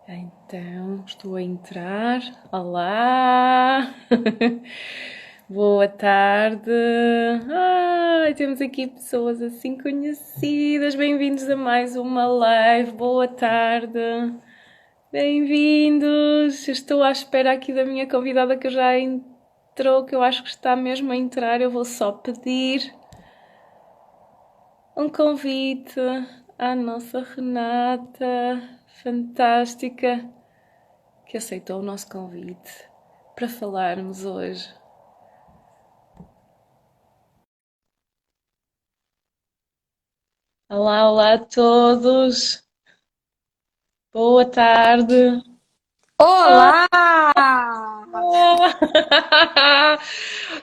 Então, estou a entrar. Olá! Boa tarde! Ai, temos aqui pessoas assim conhecidas. Bem-vindos a mais uma live. Boa tarde! Bem-vindos! Estou à espera aqui da minha convidada que já entrou, que eu acho que está mesmo a entrar. Eu vou só pedir um convite à nossa Renata, fantástica, que aceitou o nosso convite para falarmos hoje. Olá, olá a todos. Boa tarde. Olá! Ah!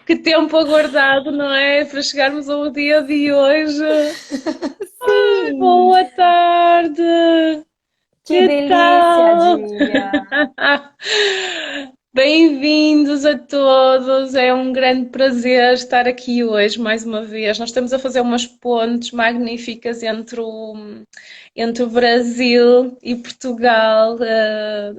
Que tempo aguardado, não é? Para chegarmos ao dia de hoje. Sim! Boa tarde. Que Que delícia, tal? Dília! Bem-vindos a todos, é um grande prazer estar aqui hoje mais uma vez. Nós estamos a fazer umas pontes magníficas entre o Brasil e Portugal,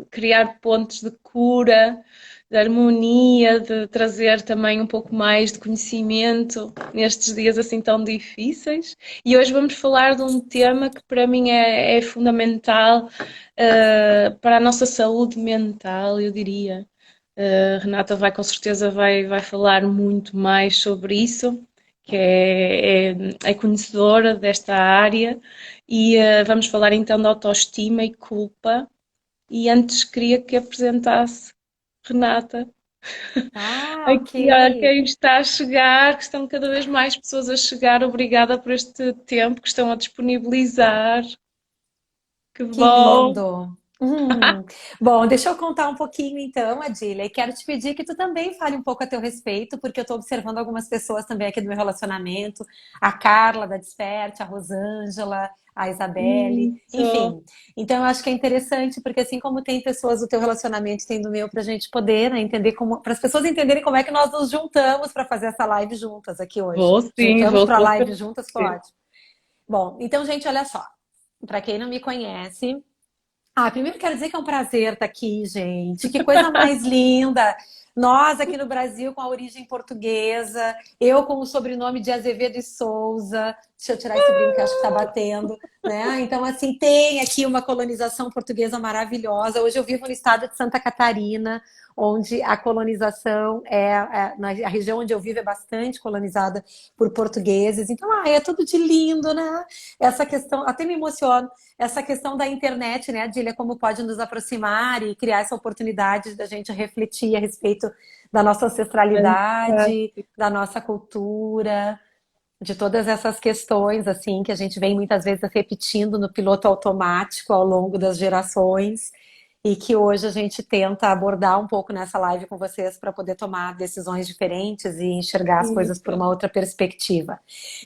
criar pontos de cura, de harmonia, de trazer também um pouco mais de conhecimento nestes dias assim tão difíceis. E hoje vamos falar de um tema que para mim é fundamental para a nossa saúde mental, eu diria. Renata vai com certeza vai falar muito mais sobre isso, que é conhecedora desta área, e vamos falar então de autoestima e culpa. E antes queria que apresentasse Renata. Ah, ok. Aqui, a quem está a chegar, que estão cada vez mais pessoas a chegar. Obrigada por este tempo que estão a disponibilizar. Que Que bom! lindo! Bom, deixa eu contar um pouquinho então, Adília, e quero te pedir que tu também fale um pouco a teu respeito, porque eu estou observando algumas pessoas também aqui do meu relacionamento, a Carla da Desperte, a Rosângela, a Isabelle, Isso. enfim. Então eu acho que é interessante, porque assim como tem pessoas do teu relacionamento, tem do meu, para a gente poder, né, entender como, para as pessoas entenderem como é que nós nos juntamos para fazer essa live juntas aqui hoje. Vou sim, Juntamos vou para a com live juntas, certeza. pode. Bom, então, gente, olha só. Para quem não me conhece, primeiro quero dizer que é um prazer estar aqui, gente. Que coisa mais linda. Nós aqui no Brasil com a origem portuguesa, eu com o sobrenome de Azevedo e Souza. Deixa eu tirar esse brinco que eu acho que está batendo, né? Então, assim, tem aqui uma colonização portuguesa maravilhosa. Hoje eu vivo no estado de Santa Catarina, onde a colonização a região onde eu vivo é bastante colonizada por portugueses. Então, é tudo de lindo, né? Essa questão, até me emociono essa questão da internet, né, Adília, como pode nos aproximar e criar essa oportunidade da gente refletir a respeito da nossa ancestralidade, Fantástico. da nossa cultura, de todas essas questões, assim, que a gente vem muitas vezes repetindo no piloto automático ao longo das gerações e que hoje a gente tenta abordar um pouco nessa live com vocês para poder tomar decisões diferentes e enxergar as coisas por uma outra perspectiva.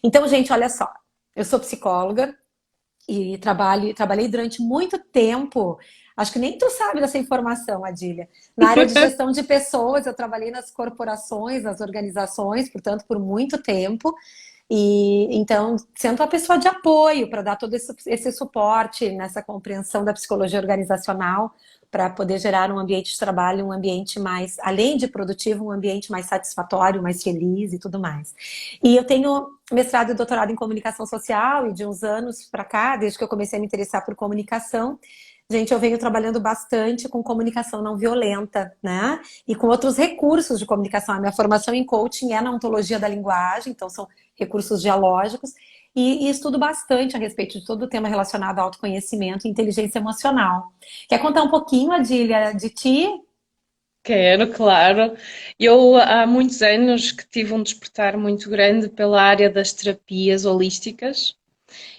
Então, gente, olha só, eu sou psicóloga, e trabalhei durante muito tempo. Acho que nem tu sabe dessa informação, Adília. Na área de gestão de pessoas, eu trabalhei nas corporações, nas organizações, portanto, por muito tempo. E então, sendo uma pessoa de apoio para dar todo esse suporte nessa compreensão da psicologia organizacional, para poder gerar um ambiente de trabalho, um ambiente mais, além de produtivo, um ambiente mais satisfatório, mais feliz e tudo mais. E eu tenho mestrado e doutorado em comunicação social e de uns anos para cá, desde que eu comecei a me interessar por comunicação, gente, eu venho trabalhando bastante com comunicação não violenta, né? E com outros recursos de comunicação. A minha formação em coaching é na ontologia da linguagem, então são recursos dialógicos. E estudo bastante a respeito de todo o tema relacionado ao autoconhecimento e inteligência emocional. Quer contar um pouquinho, Adília, de ti? Quero, claro. Eu há muitos anos que tive um despertar muito grande pela área das terapias holísticas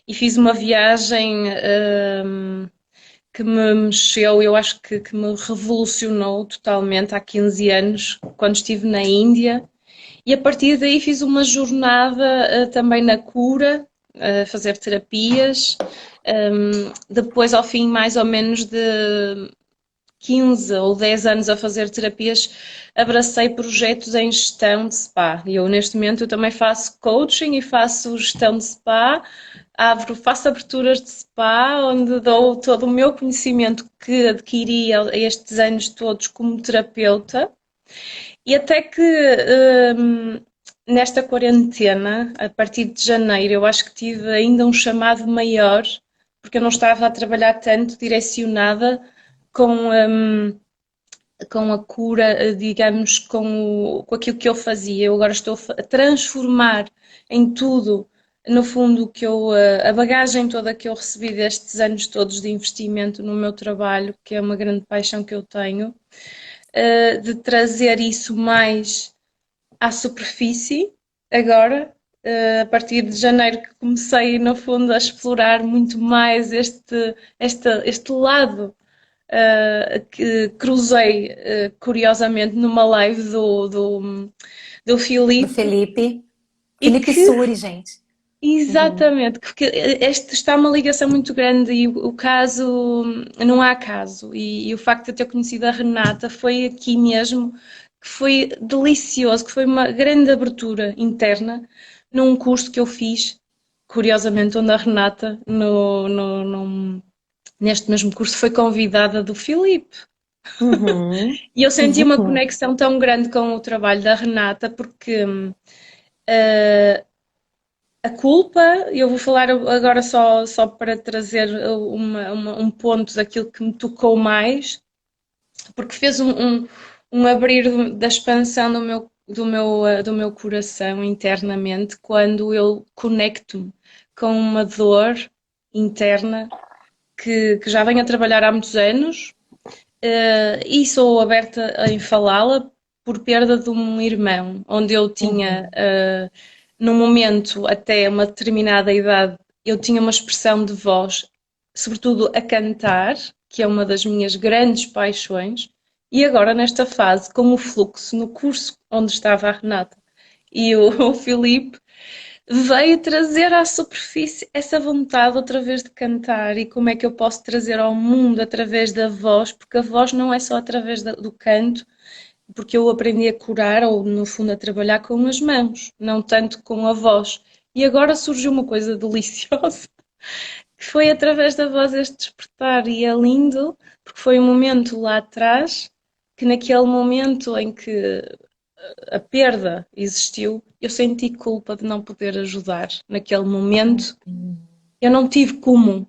e fiz uma viagem que me mexeu, eu acho que me revolucionou totalmente há 15 anos, quando estive na Índia. E a partir daí fiz uma jornada também na cura, a fazer terapias. Depois, ao fim mais ou menos de 15 ou 10 anos a fazer terapias, abracei projetos em gestão de spa. E eu, neste momento, eu também faço coaching e faço gestão de spa, faço aberturas de spa, onde dou todo o meu conhecimento que adquiri a estes anos todos como terapeuta. E até que nesta quarentena, a partir de janeiro, eu acho que tive ainda um chamado maior, porque eu não estava a trabalhar tanto direcionada com, com a cura, digamos, com aquilo que eu fazia. Eu agora estou a transformar em tudo, no fundo, que eu, a bagagem toda que eu recebi destes anos todos de investimento no meu trabalho, que é uma grande paixão que eu tenho, de trazer isso mais à superfície agora. A partir de janeiro que comecei, no fundo, a explorar muito mais este lado que cruzei curiosamente numa live do Do Filipe Felipe. e Felipe que Suri, gente. Uhum. exatamente, porque este está uma ligação muito grande e o caso não há caso e o facto de eu ter conhecido a Renata foi aqui mesmo que foi delicioso, que foi uma grande abertura interna num curso que eu fiz, curiosamente, onde a Renata neste mesmo curso foi convidada do Filipe. Uhum. E eu senti uma conexão tão grande com o trabalho da Renata, porque a culpa, eu vou falar agora só para trazer um ponto daquilo que me tocou mais, porque fez um abrir da expansão do meu coração internamente quando eu conecto-me com uma dor interna que já venho a trabalhar há muitos anos, e sou aberta em falá-la por perda de um irmão, onde eu tinha, Uhum. num momento até uma determinada idade, eu tinha uma expressão de voz, sobretudo a cantar, que é uma das minhas grandes paixões, e agora nesta fase, com o fluxo no curso onde estava a Renata e o Filipe, veio trazer à superfície essa vontade outra vez de cantar e como é que eu posso trazer ao mundo através da voz, porque a voz não é só através do canto, porque eu aprendi a curar ou no fundo a trabalhar com as mãos, não tanto com a voz. E agora surgiu uma coisa deliciosa, que foi através da voz este despertar e é lindo, porque foi um momento lá atrás que naquele momento em que a perda existiu, eu senti culpa de não poder ajudar. Naquele momento, eu não tive como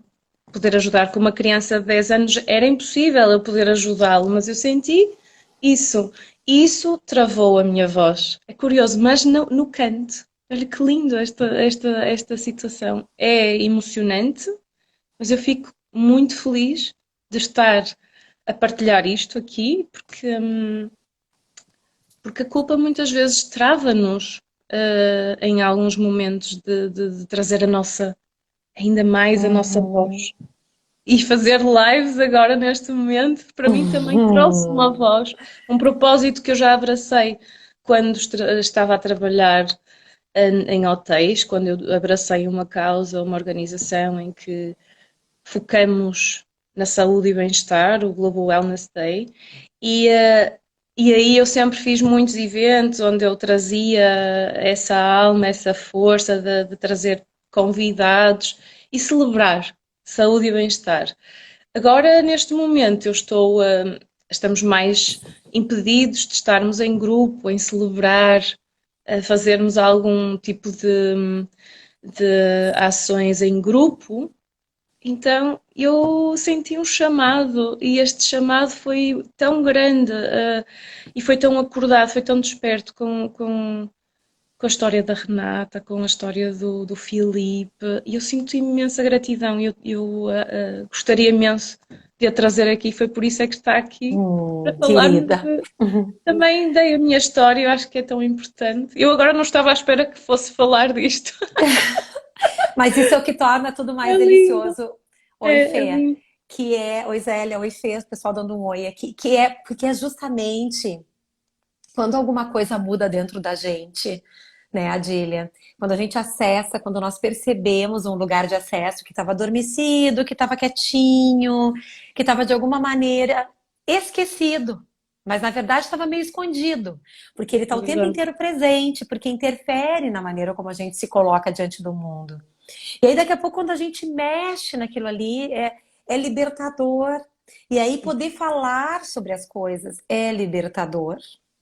poder ajudar. Com uma criança de 10 anos era impossível eu poder ajudá-lo, mas eu senti isso. Isso travou a minha voz. É curioso, mas no canto. Olha que lindo esta situação. É emocionante, mas eu fico muito feliz de estar a partilhar isto aqui, porque a culpa muitas vezes trava-nos em alguns momentos de trazer ainda mais a nossa Uhum. voz. E fazer lives agora, neste momento, para mim também trouxe uma Uhum. voz, um propósito que eu já abracei quando estava a trabalhar em hotéis, quando eu abracei uma causa, uma organização em que focamos na saúde e bem-estar, o Global Wellness Day, e, e aí eu sempre fiz muitos eventos onde eu trazia essa alma, essa força de trazer convidados e celebrar saúde e bem-estar. Agora, neste momento, estamos mais impedidos de estarmos em grupo, em celebrar, a fazermos algum tipo de ações em grupo, então eu senti um chamado e este chamado foi tão grande, e foi tão acordado, foi tão desperto com a história da Renata, com a história do Filipe, e eu sinto imensa gratidão. Eu gostaria imenso de a trazer aqui, foi por isso é que está aqui para falarmos Querida. Uhum. também dei a minha história, eu acho que é tão importante. Eu agora não estava à espera que fosse falar disto. Mas isso é o que torna tudo É mais lindo, delicioso. Oi, é Fê. lindo. Que é, oi Zélia, oi Fê, o pessoal dando um oi aqui, que é porque é justamente quando alguma coisa muda dentro da gente, né, Adília? Quando a gente acessa, quando nós percebemos um lugar de acesso que estava adormecido, que estava quietinho, que estava de alguma maneira esquecido. Mas na verdade estava meio escondido, porque ele está o tempo Exato. inteiro presente, porque interfere na maneira como a gente se coloca diante do mundo. E aí daqui a pouco quando a gente mexe naquilo ali, é libertador. E aí poder falar sobre as coisas é libertador.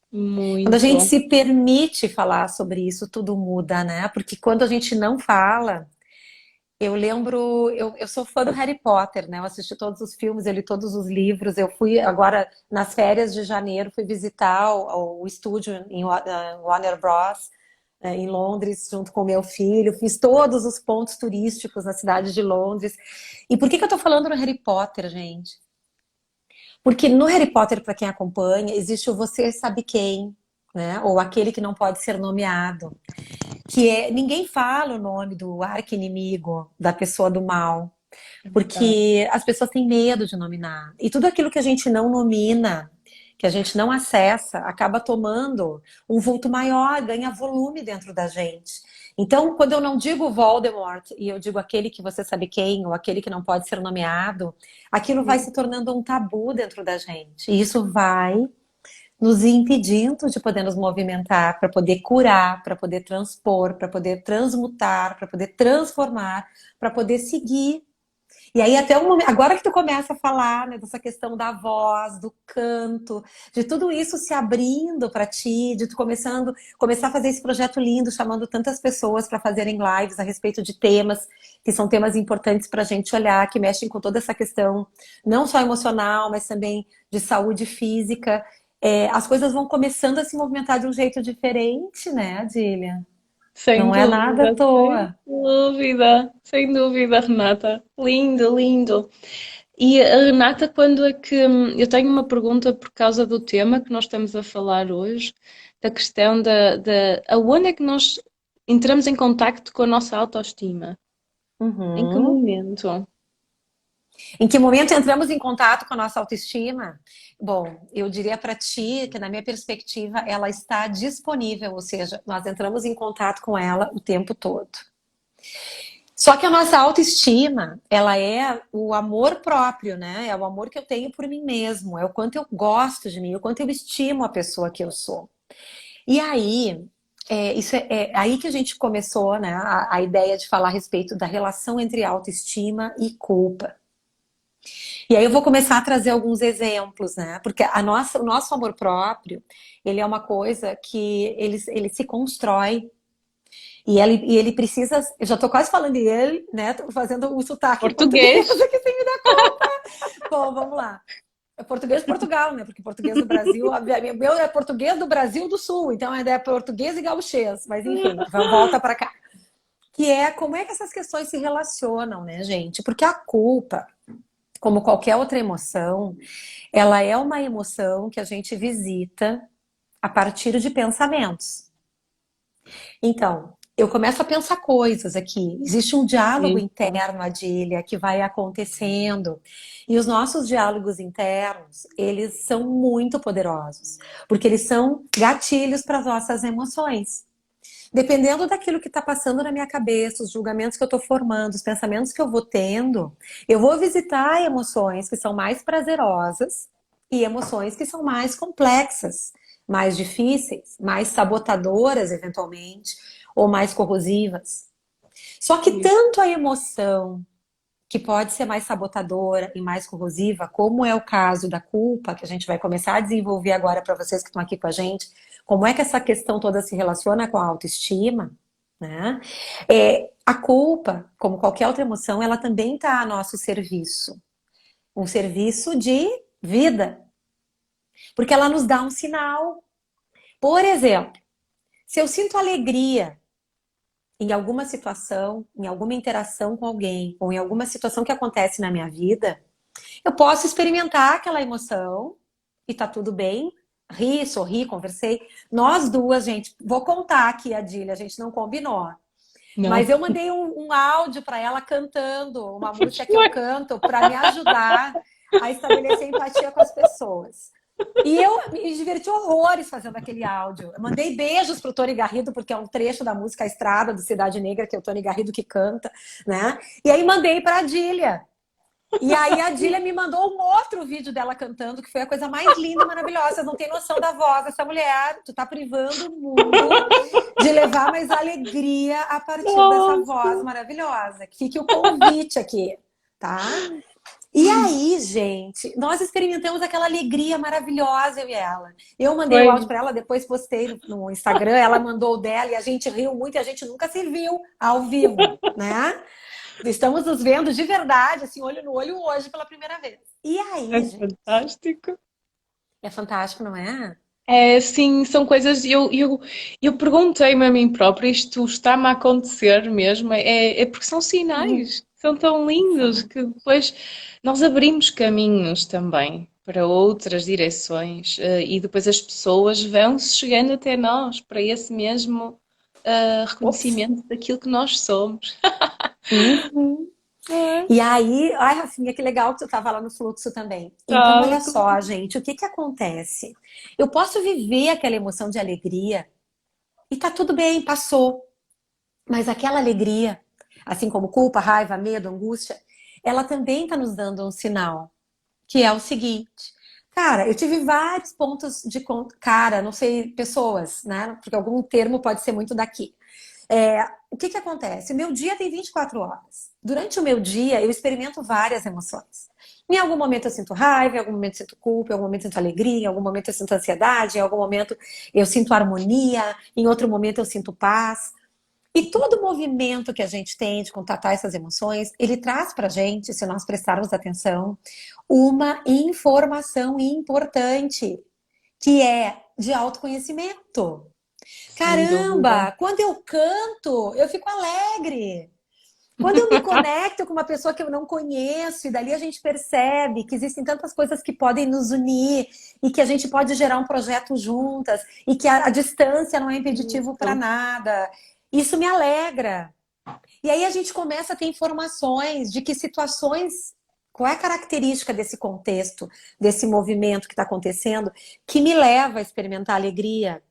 Quando a gente Muito. se permite falar sobre isso, tudo muda, né? Porque quando a gente não fala, eu lembro, eu sou fã do Harry Potter, né? Eu assisti todos os filmes, eu li todos os livros. Eu fui agora nas férias de janeiro, fui visitar o estúdio em Warner Bros. Em Londres, junto com meu filho. Fiz todos os pontos turísticos na cidade de Londres. E por que que eu tô falando no Harry Potter, gente? Porque no Harry Potter, para quem acompanha, existe o você sabe quem, né? Ou aquele que não pode ser nomeado, que é ninguém fala o nome do arqui-inimigo, da pessoa do mal, É verdade. porque as pessoas têm medo de nominar. E tudo aquilo que a gente não nomina, que a gente não acessa, acaba tomando um vulto maior, ganha volume dentro da gente. Então, quando eu não digo Voldemort e eu digo aquele que você sabe quem, ou aquele que não pode ser nomeado, aquilo vai se tornando um tabu dentro da gente. E isso vai nos impedindo de poder nos movimentar, para poder curar, para poder transpor, para poder transmutar, para poder transformar, para poder seguir. E aí até o momento, agora que tu começa a falar, né, dessa questão da voz, do canto, de tudo isso se abrindo para ti, de tu começar a fazer esse projeto lindo, chamando tantas pessoas para fazerem lives a respeito de temas que são temas importantes para a gente olhar, que mexem com toda essa questão, não só emocional, mas também de saúde física. As coisas vão começando a se movimentar de um jeito diferente, né, Adília? Sem Não é nada à dúvida, sem toa. dúvida, sem dúvida, Renata. Lindo, lindo. E a Renata, quando é que. Eu tenho uma pergunta por causa do tema que nós estamos a falar hoje, da questão aonde é que nós entramos em contacto com a nossa autoestima? Em que Uhum. momento? Em que momento entramos em contato com a nossa autoestima? Bom, eu diria para ti que, na minha perspectiva, ela está disponível, ou seja, nós entramos em contato com ela o tempo todo. Só que a nossa autoestima, ela é o amor próprio, né? É o amor que eu tenho por mim mesmo, é o quanto eu gosto de mim, o quanto eu estimo a pessoa que eu sou. E aí, isso é aí que a gente começou, né? A ideia de falar a respeito da relação entre autoestima e culpa. E aí eu vou começar a trazer alguns exemplos, né? Porque o nosso amor próprio, ele é uma coisa que ele se constrói e ele precisa. Eu já tô quase falando ele, né? Tô fazendo o sotaque em português Português. aqui sem me dar conta. Bom, vamos lá. É português de Portugal, né? Porque português do Brasil, obviamente, meu é português do Brasil do Sul, então ainda é português e gauchês. Mas enfim, volta para cá. Que é como é que essas questões se relacionam, né, gente? Porque a culpa, como qualquer outra emoção, ela é uma emoção que a gente visita a partir de pensamentos. Então, eu começo a pensar coisas aqui. Existe um diálogo Isso. interno, Adília, que vai acontecendo. E os nossos diálogos internos, eles são muito poderosos, porque eles são gatilhos para as nossas emoções. Dependendo daquilo que está passando na minha cabeça, os julgamentos que eu estou formando, os pensamentos que eu vou tendo, eu vou visitar emoções que são mais prazerosas e emoções que são mais complexas, mais difíceis, mais sabotadoras, eventualmente, ou mais corrosivas. Só que Isso. tanto a emoção que pode ser mais sabotadora e mais corrosiva, como é o caso da culpa, que a gente vai começar a desenvolver agora para vocês que estão aqui com a gente, como é que essa questão toda se relaciona com a autoestima, né? A culpa, como qualquer outra emoção, ela também está a nosso serviço. Um serviço de vida, porque ela nos dá um sinal. Por exemplo, se eu sinto alegria em alguma situação, em alguma interação com alguém, ou em alguma situação que acontece na minha vida, eu posso experimentar aquela emoção e tá tudo bem. Ri, sorri, conversei. Nós duas, gente, vou contar aqui, Adília, a gente não combinou. Mas Não. eu mandei um áudio para ela cantando uma música que eu canto para me ajudar a estabelecer empatia com as pessoas. E eu me diverti horrores fazendo aquele áudio. Eu mandei beijos pro Tony Garrido, porque é um trecho da música A Estrada do Cidade Negra, que é o Tony Garrido que canta, né? E aí mandei para a Adília. E aí a Dília me mandou um outro vídeo dela cantando, que foi a coisa mais linda e maravilhosa. Vocês não têm noção da voz dessa mulher. Tu tá privando o mundo de levar mais alegria a partir dessa voz Nossa. maravilhosa. Fique o convite aqui, tá? E aí, gente, nós experimentamos aquela alegria maravilhosa, eu e ela. Eu mandei o Foi. áudio para ela, depois postei no Instagram, ela mandou o dela e a gente riu muito e a gente nunca se viu ao vivo, né? Estamos nos vendo de verdade, assim, olho no olho hoje pela primeira vez. E É aí, gente, fantástico. é fantástico, não é? É, sim, são coisas. Eu perguntei-me a mim própria, isto está-me a acontecer mesmo? É porque são Sim, sinais, são tão lindos são. que depois nós abrimos caminhos também para outras direções, e depois as pessoas vão chegando até nós para esse mesmo Ops. reconhecimento daquilo que nós somos. Uhum. É, E aí, ai, Rafinha, que legal que tu estava lá no fluxo também. Então, tá, olha só, gente, o que que acontece? Eu posso viver aquela emoção de alegria e tá tudo bem, passou. Mas aquela alegria, assim como culpa, raiva, medo, angústia, ela também está nos dando um sinal, que é o seguinte. Cara, eu tive vários pontos de cara, não sei, pessoas, né? Porque algum termo pode ser muito daqui. O que que acontece? Meu dia tem 24 horas. Durante o meu dia, eu experimento várias emoções. Em algum momento eu sinto raiva, em algum momento eu sinto culpa, em algum momento eu sinto alegria, em algum momento eu sinto ansiedade, em algum momento eu sinto harmonia, em outro momento eu sinto paz. E todo movimento que a gente tem de contatar essas emoções, ele traz para a gente, se nós prestarmos atenção, uma informação importante, que é de autoconhecimento. sem dúvida. Caramba, quando eu canto, eu fico alegre. Quando eu me conecto com uma pessoa que eu não conheço, e dali a gente percebe que existem tantas coisas que podem nos unir e que a gente pode gerar um projeto juntas e que a distância não é impeditivo para Isso. nada. Isso me alegra. E aí a gente começa a ter informações de que situações, qual é a característica desse contexto, desse movimento que está acontecendo, que me leva a experimentar alegria.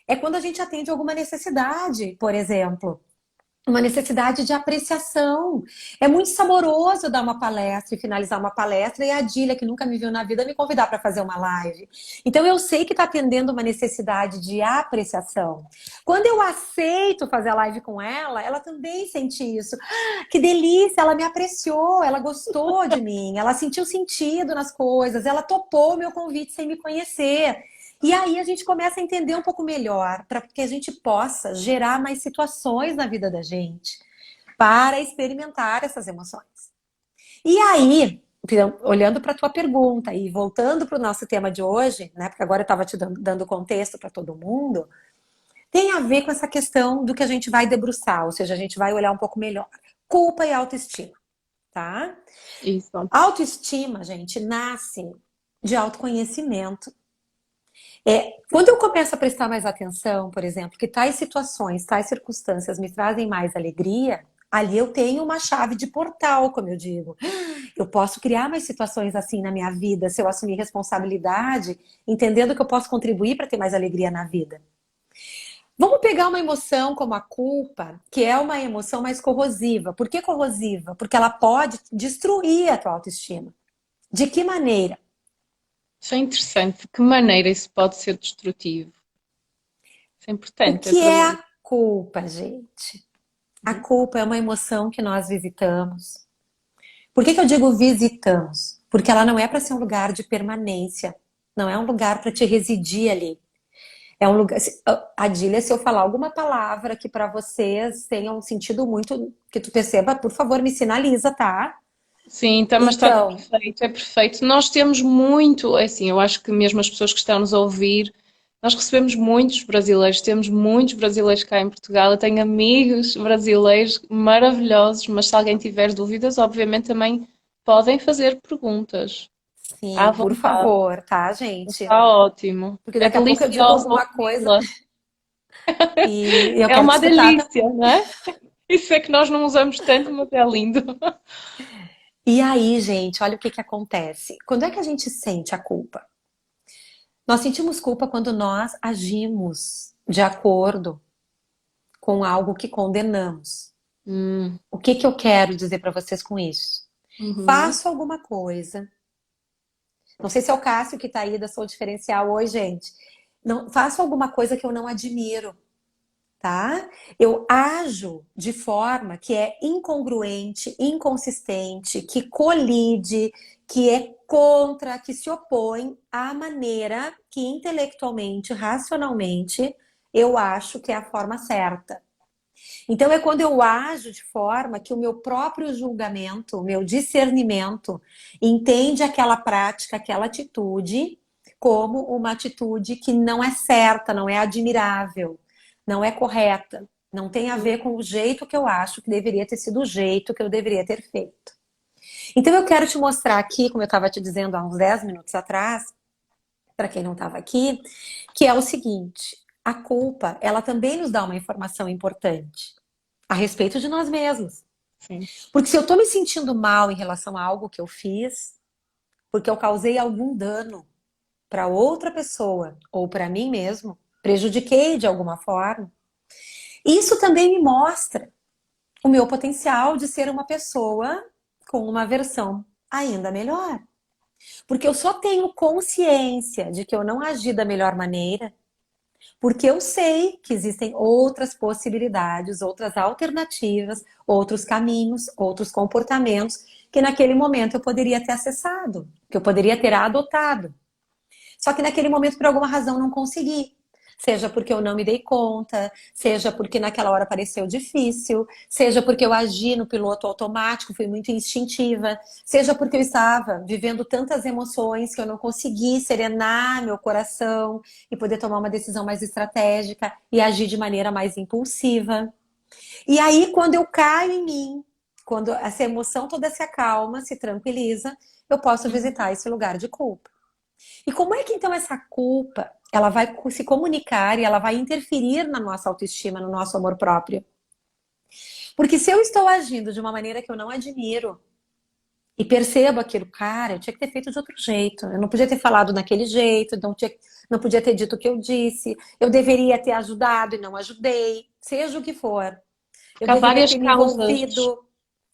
É quando a gente atende alguma necessidade, por exemplo uma necessidade de apreciação. É muito saboroso dar uma palestra e finalizar uma palestra e a Dília, que nunca me viu na vida, me convidar para fazer uma live. Então eu sei que está atendendo uma necessidade de apreciação. Quando eu aceito fazer a live com ela, ela também sente isso. Ah, que delícia, ela me apreciou, ela gostou de mim, ela sentiu sentido nas coisas, ela topou o meu convite sem me conhecer. E aí a gente começa a entender um pouco melhor, para que a gente possa gerar mais situações na vida da gente para experimentar essas emoções. E aí, olhando para a tua pergunta e voltando para o nosso tema de hoje, né? Porque agora eu estava te dando contexto para todo mundo, tem a ver com essa questão do que a gente vai debruçar, ou seja, a gente vai olhar um pouco melhor. Culpa e autoestima, tá? Isso. Autoestima, gente, nasce de autoconhecimento. Quando eu começo a prestar mais atenção, por exemplo, que tais situações, tais circunstâncias me trazem mais alegria, ali eu tenho uma chave de portal, como eu digo. Eu posso criar mais situações assim na minha vida, se eu assumir responsabilidade, entendendo que eu posso contribuir para ter mais alegria na vida. Vamos pegar uma emoção como a culpa, que é uma emoção mais corrosiva. Por que corrosiva? Porque ela pode destruir a tua autoestima. De que maneira? Isso é interessante. De que maneira isso pode ser destrutivo? Isso é O importante, é que para é ver. a culpa, gente? A Uhum. culpa é uma emoção que nós visitamos. Por que que eu digo visitamos? Porque ela não é para ser um lugar de permanência. Não é um lugar para te residir ali. É um lugar. Adília, se eu falar alguma palavra que para vocês tenha um sentido muito que tu perceba, por favor, me sinaliza, tá? Sim, tá, mas está Então, perfeito, é perfeito. Nós temos muito, é assim, eu acho que mesmo as pessoas que estão nos a ouvir, nós recebemos muitos brasileiros, temos muitos brasileiros cá em Portugal. Eu tenho amigos brasileiros maravilhosos, mas se alguém tiver dúvidas, obviamente também podem fazer perguntas à sim, por vontade. favor, tá, gente? Está ótimo. Porque É daqui a pouco eu digo delicioso alguma coisa ouvi-la. e eu É quero te uma escutar também. delícia, não é? Isso é que nós não usamos tanto, mas é lindo. E aí, gente, olha o que que acontece. Quando é que a gente sente a culpa? Nós sentimos culpa quando nós agimos de acordo com algo que condenamos. Hum, O que que eu quero dizer para vocês com isso? Uhum. Faço alguma coisa. Não sei se é o Cássio que está aí da Sou Diferencial hoje, gente. Não, faço alguma coisa que eu não admiro, tá? Eu ajo de forma que é incongruente, inconsistente, que colide, que é contra, que se opõe à maneira que intelectualmente, racionalmente, eu acho que é a forma certa. Então é quando eu ajo de forma que o meu próprio julgamento, o meu discernimento, entende aquela prática, aquela atitude como uma atitude que não é certa, não é admirável, não é correta, não tem a ver com o jeito que eu acho que deveria ter sido o jeito que eu deveria ter feito. Então eu quero te mostrar aqui, como eu estava te dizendo há uns 10 minutos atrás, para quem não estava aqui, que é o seguinte: a culpa, ela também nos dá uma informação importante a respeito de nós mesmos. Sim. Porque se eu estou me sentindo mal em relação a algo que eu fiz, porque eu causei algum dano para outra pessoa ou para mim mesmo, prejudiquei de alguma forma, isso também me mostra o meu potencial de ser uma pessoa com uma versão ainda melhor. Porque eu só tenho consciência de que eu não agi da melhor maneira porque eu sei que existem outras possibilidades, outras alternativas, outros caminhos, outros comportamentos que naquele momento eu poderia ter acessado, que eu poderia ter adotado. Só que naquele momento, por alguma razão, não consegui. Seja porque eu não me dei conta, seja porque naquela hora pareceu difícil, seja porque eu agi no piloto automático, fui muito instintiva, seja porque eu estava vivendo tantas emoções que eu não consegui serenar meu coração e poder tomar uma decisão mais estratégica e agir de maneira mais impulsiva. E aí, quando eu caio em mim, quando essa emoção toda se acalma, se tranquiliza, eu posso Uhum. visitar esse lugar de culpa. E como é que então essa culpa, ela vai se comunicar e ela vai interferir na nossa autoestima, no nosso amor próprio? Porque se eu estou agindo de uma maneira que eu não admiro e percebo aquilo, cara, eu tinha que ter feito de outro jeito, eu não podia ter falado daquele jeito, não podia ter dito o que eu disse, eu deveria ter ajudado e não ajudei, seja o que for. Eu Porque deveria ter me envolvido.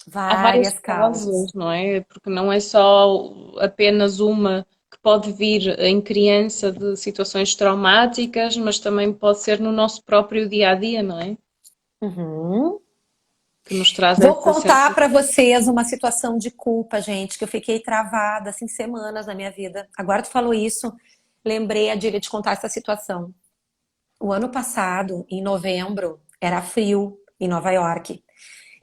há várias Várias causas, causas. não é? Porque não é só apenas uma que pode vir em criança de situações traumáticas, mas também pode ser no nosso próprio dia a dia, não é? Uhum. Que nos traz Vou essa contar para sensação. vocês uma situação de culpa, gente, que eu fiquei travada assim semanas na minha vida. Agora tu falou isso, lembrei a Dília de contar essa situação. O ano passado, em novembro, era frio em Nova York.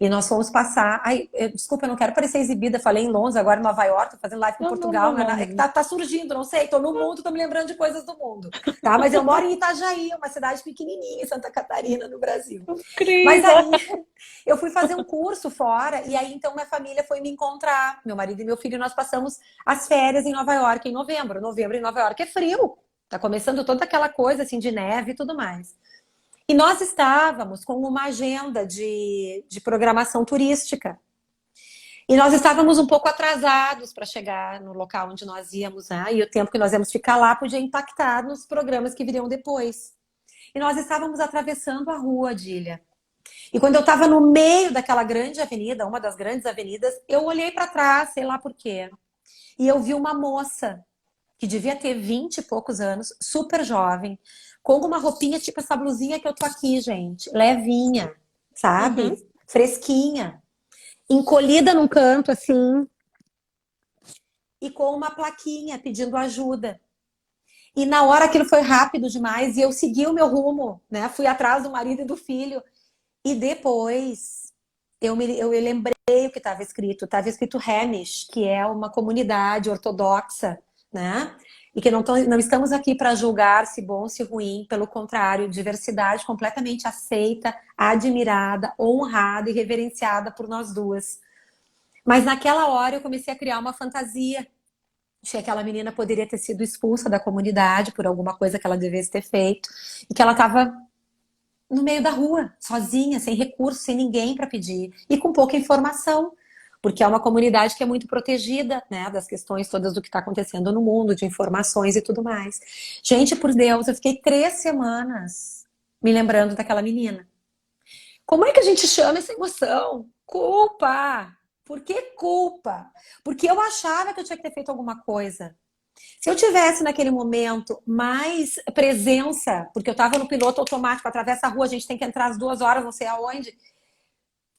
E nós fomos passar. Ai, desculpa, eu não quero parecer exibida. Falei em Londres, agora em Nova York, tô fazendo live em Não, não, não, Portugal. Não é, não, é que não. tá surgindo, não sei. Tô no mundo, tô me lembrando de coisas do mundo. Tá? Mas eu moro em Itajaí, uma cidade pequenininha em Santa Catarina, no Brasil. Mas Querida! aí eu fui fazer um curso fora, e aí então minha família foi me encontrar. Meu marido e meu filho, nós passamos as férias em Nova York em novembro. Novembro em Nova York é frio. Tá começando toda aquela coisa assim de neve e tudo mais. E nós estávamos com uma agenda de programação turística. E nós estávamos um pouco atrasados para chegar no local onde nós íamos, né? E o tempo que nós íamos ficar lá podia impactar nos programas que viriam depois. E nós estávamos atravessando a rua, Adília. E quando eu estava no meio daquela grande avenida, uma das grandes avenidas, eu olhei para trás, sei lá por quê. E eu vi uma moça que devia ter 20 e poucos anos, super jovem, com uma roupinha tipo essa blusinha que eu tô aqui, gente, levinha, Uhum. sabe? Fresquinha, encolhida num canto assim, e com uma plaquinha pedindo ajuda. E na hora aquilo foi rápido demais e eu segui o meu rumo, né? Fui atrás do marido e do filho. E depois eu lembrei o que estava escrito. Estava escrito Hamish, que é uma comunidade ortodoxa, né? E que não estamos aqui para julgar se bom, se ruim. Pelo contrário, diversidade completamente aceita, admirada, honrada e reverenciada por nós duas. Mas naquela hora eu comecei a criar uma fantasia de que aquela menina poderia ter sido expulsa da comunidade por alguma coisa que ela devesse ter feito e que ela estava no meio da rua, sozinha, sem recurso, sem ninguém para pedir e com pouca informação, porque é uma comunidade que é muito protegida, né, das questões todas do que está acontecendo no mundo, de informações e tudo mais. Gente, por Deus, eu fiquei 3 semanas me lembrando daquela menina. Como é que a gente chama essa emoção? Culpa! Por que culpa? Porque eu achava que eu tinha que ter feito alguma coisa. Se eu tivesse naquele momento mais presença, porque eu estava no piloto automático, atravessa a rua, a gente tem que entrar às 2 horas, não sei aonde.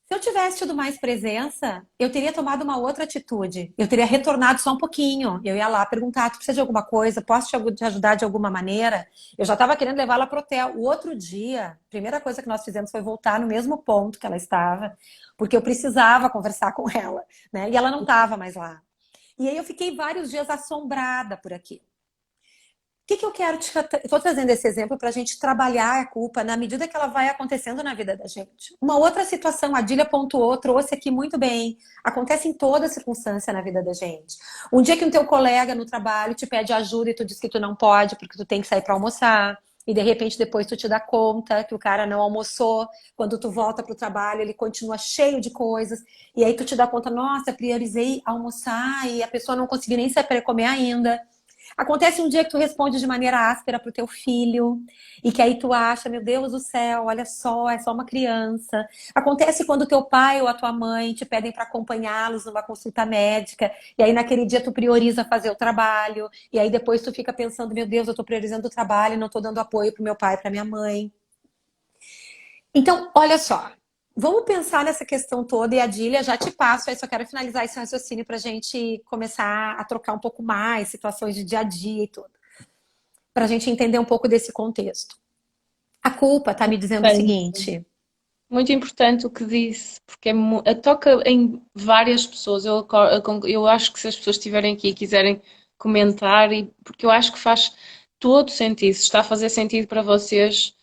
Se eu tivesse tido mais presença, eu teria tomado uma outra atitude. Eu teria retornado só um pouquinho. Eu ia lá perguntar: tu precisa de alguma coisa? Posso te ajudar de alguma maneira? Eu já estava querendo levá-la para o hotel. O outro dia, a primeira coisa que nós fizemos foi voltar no mesmo ponto que ela estava, porque eu precisava conversar com ela, né? E ela não estava mais lá. E aí eu fiquei vários dias assombrada por aqui. O que que eu quero te... Estou trazendo esse exemplo para a gente trabalhar a culpa na medida que ela vai acontecendo na vida da gente. Uma outra situação, a Dília pontuou, trouxe aqui muito bem. Acontece em toda circunstância na vida da gente. Um dia que um teu colega no trabalho te pede ajuda e tu diz que tu não pode porque tu tem que sair para almoçar. E de repente depois tu te dá conta que o cara não almoçou. Quando tu volta pro trabalho, ele continua cheio de coisas. E aí tu te dá conta: nossa, priorizei almoçar e a pessoa não conseguiu nem sair para comer ainda. Acontece um dia que tu responde de maneira áspera pro teu filho e que aí tu acha: meu Deus do céu, olha só, é só uma criança. Acontece quando teu pai ou a tua mãe te pedem para acompanhá-los numa consulta médica e aí naquele dia tu prioriza fazer o trabalho e aí depois tu fica pensando: meu Deus, eu tô priorizando o trabalho e não tô dando apoio pro meu pai e pra minha mãe. Então, olha só, vamos pensar nessa questão toda e a Dília, já te passo, aí só quero finalizar esse raciocínio para a gente começar a trocar um pouco mais, situações de dia a dia e tudo, para a gente entender um pouco desse contexto. A culpa está me dizendo o Portanto, seguinte. muito importante o que disse, porque toca em várias pessoas. Eu acho que se as pessoas estiverem aqui e quiserem comentar, porque eu acho que faz todo sentido. Se está a fazer sentido para vocês,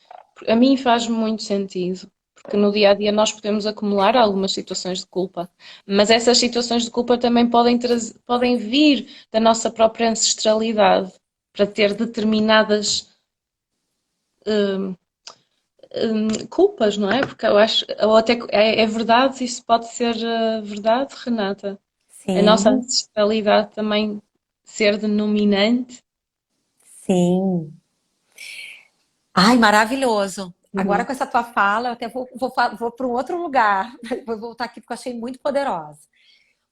a mim faz muito sentido. Porque no dia a dia nós podemos acumular algumas situações de culpa, mas essas situações de culpa também podem vir da nossa própria ancestralidade para ter determinadas culpas, não é? Porque eu acho, ou até é verdade, isso pode ser verdade, Renata. A nossa Sim, ancestralidade também ser denominante. sim. Ai, maravilhoso. Agora Uhum. com essa tua fala, eu até vou para um outro lugar. Vou voltar aqui porque eu achei muito poderosa.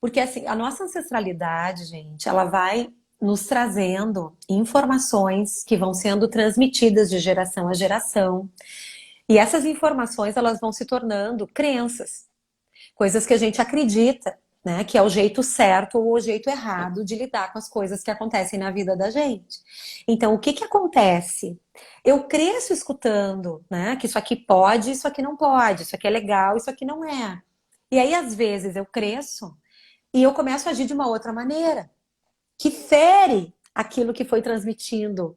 Porque assim, a nossa ancestralidade, gente, ela vai nos trazendo informações que vão sendo transmitidas de geração a geração. E essas informações, elas vão se tornando crenças, coisas que a gente acredita, né, que é o jeito certo ou o jeito errado de lidar com as coisas que acontecem na vida da gente. Então, o que que acontece? Eu cresço escutando, né, que isso aqui pode, isso aqui não pode, isso aqui é legal, isso aqui não é. E aí, às vezes, eu cresço e eu começo a agir de uma outra maneira, que fere aquilo que foi transmitido,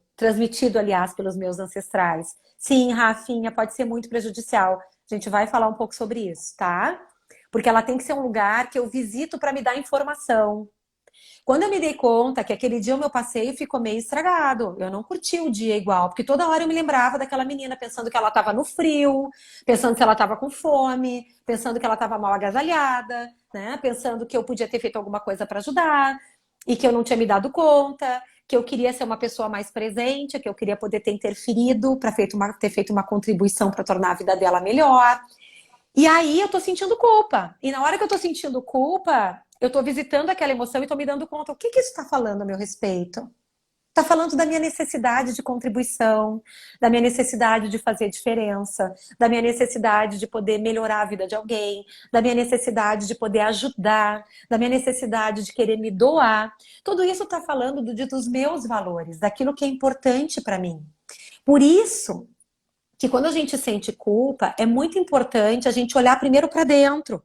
aliás, pelos meus ancestrais. Sim, Rafinha, pode ser muito prejudicial. A gente vai falar um pouco sobre isso, tá? Porque ela tem que ser um lugar que eu visito para me dar informação. Quando eu me dei conta que aquele dia o meu passeio ficou meio estragado, eu não curti o dia igual, porque toda hora eu me lembrava daquela menina pensando que ela estava no frio, pensando se ela estava com fome, pensando que ela estava mal agasalhada, né? Pensando que eu podia ter feito alguma coisa para ajudar e que eu não tinha me dado conta, que eu queria ser uma pessoa mais presente, que eu queria poder ter interferido para ter feito uma contribuição para tornar a vida dela melhor. E aí eu tô sentindo culpa. E na hora que eu tô sentindo culpa, eu tô visitando aquela emoção e tô me dando conta, o que que isso tá falando a meu respeito? Tá falando da minha necessidade de contribuição, da minha necessidade de fazer diferença, da minha necessidade de poder melhorar a vida de alguém, da minha necessidade de poder ajudar, da minha necessidade de querer me doar. Tudo isso tá falando dos meus valores, daquilo que é importante para mim. Por isso que quando a gente sente culpa, é muito importante a gente olhar primeiro para dentro.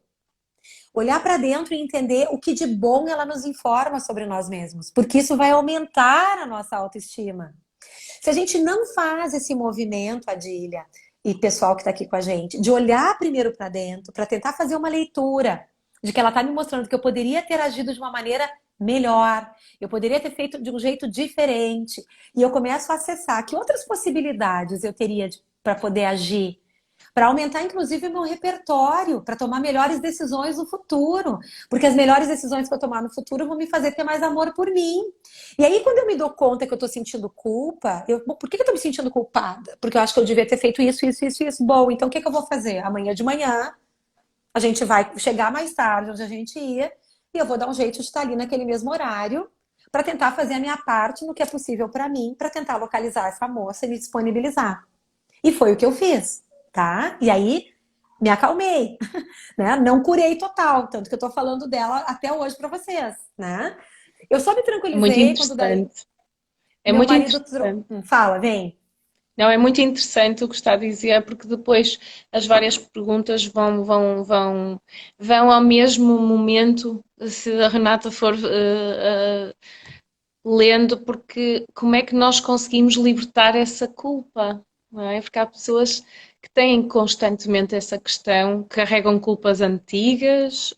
Olhar para dentro e entender o que de bom ela nos informa sobre nós mesmos, porque isso vai aumentar a nossa autoestima. Se a gente não faz esse movimento, Adília, e pessoal que está aqui com a gente, de olhar primeiro para dentro, para tentar fazer uma leitura de que ela está me mostrando que eu poderia ter agido de uma maneira melhor, eu poderia ter feito de um jeito diferente, e eu começo a acessar que outras possibilidades eu teria para poder agir, para aumentar inclusive o meu repertório, para tomar melhores decisões no futuro, porque as melhores decisões que eu tomar no futuro vão me fazer ter mais amor por mim. E aí quando eu me dou conta que eu estou sentindo culpa, por que eu estou me sentindo culpada? Porque eu acho que eu devia ter feito isso, isso, isso, isso. Bom, então o que que eu vou fazer? Amanhã de manhã, A gente vai chegar mais tarde onde a gente ia e eu vou dar um jeito de estar ali naquele mesmo horário para tentar fazer a minha parte no que é possível para mim, para tentar localizar essa moça e me disponibilizar. E foi o que eu fiz, tá? E aí me acalmei, né? Não curei total, tanto que eu tô falando dela até hoje para vocês, né? Eu só me É muito tranquilizei quando daí interessante. É meu muito marido interessante. fala, vem. Não, é muito interessante o que está a dizer, porque depois as várias perguntas vão ao mesmo momento, se a Renata for lendo, porque como é que nós conseguimos libertar essa culpa, não é? Porque há pessoas que têm constantemente essa questão, carregam culpas antigas,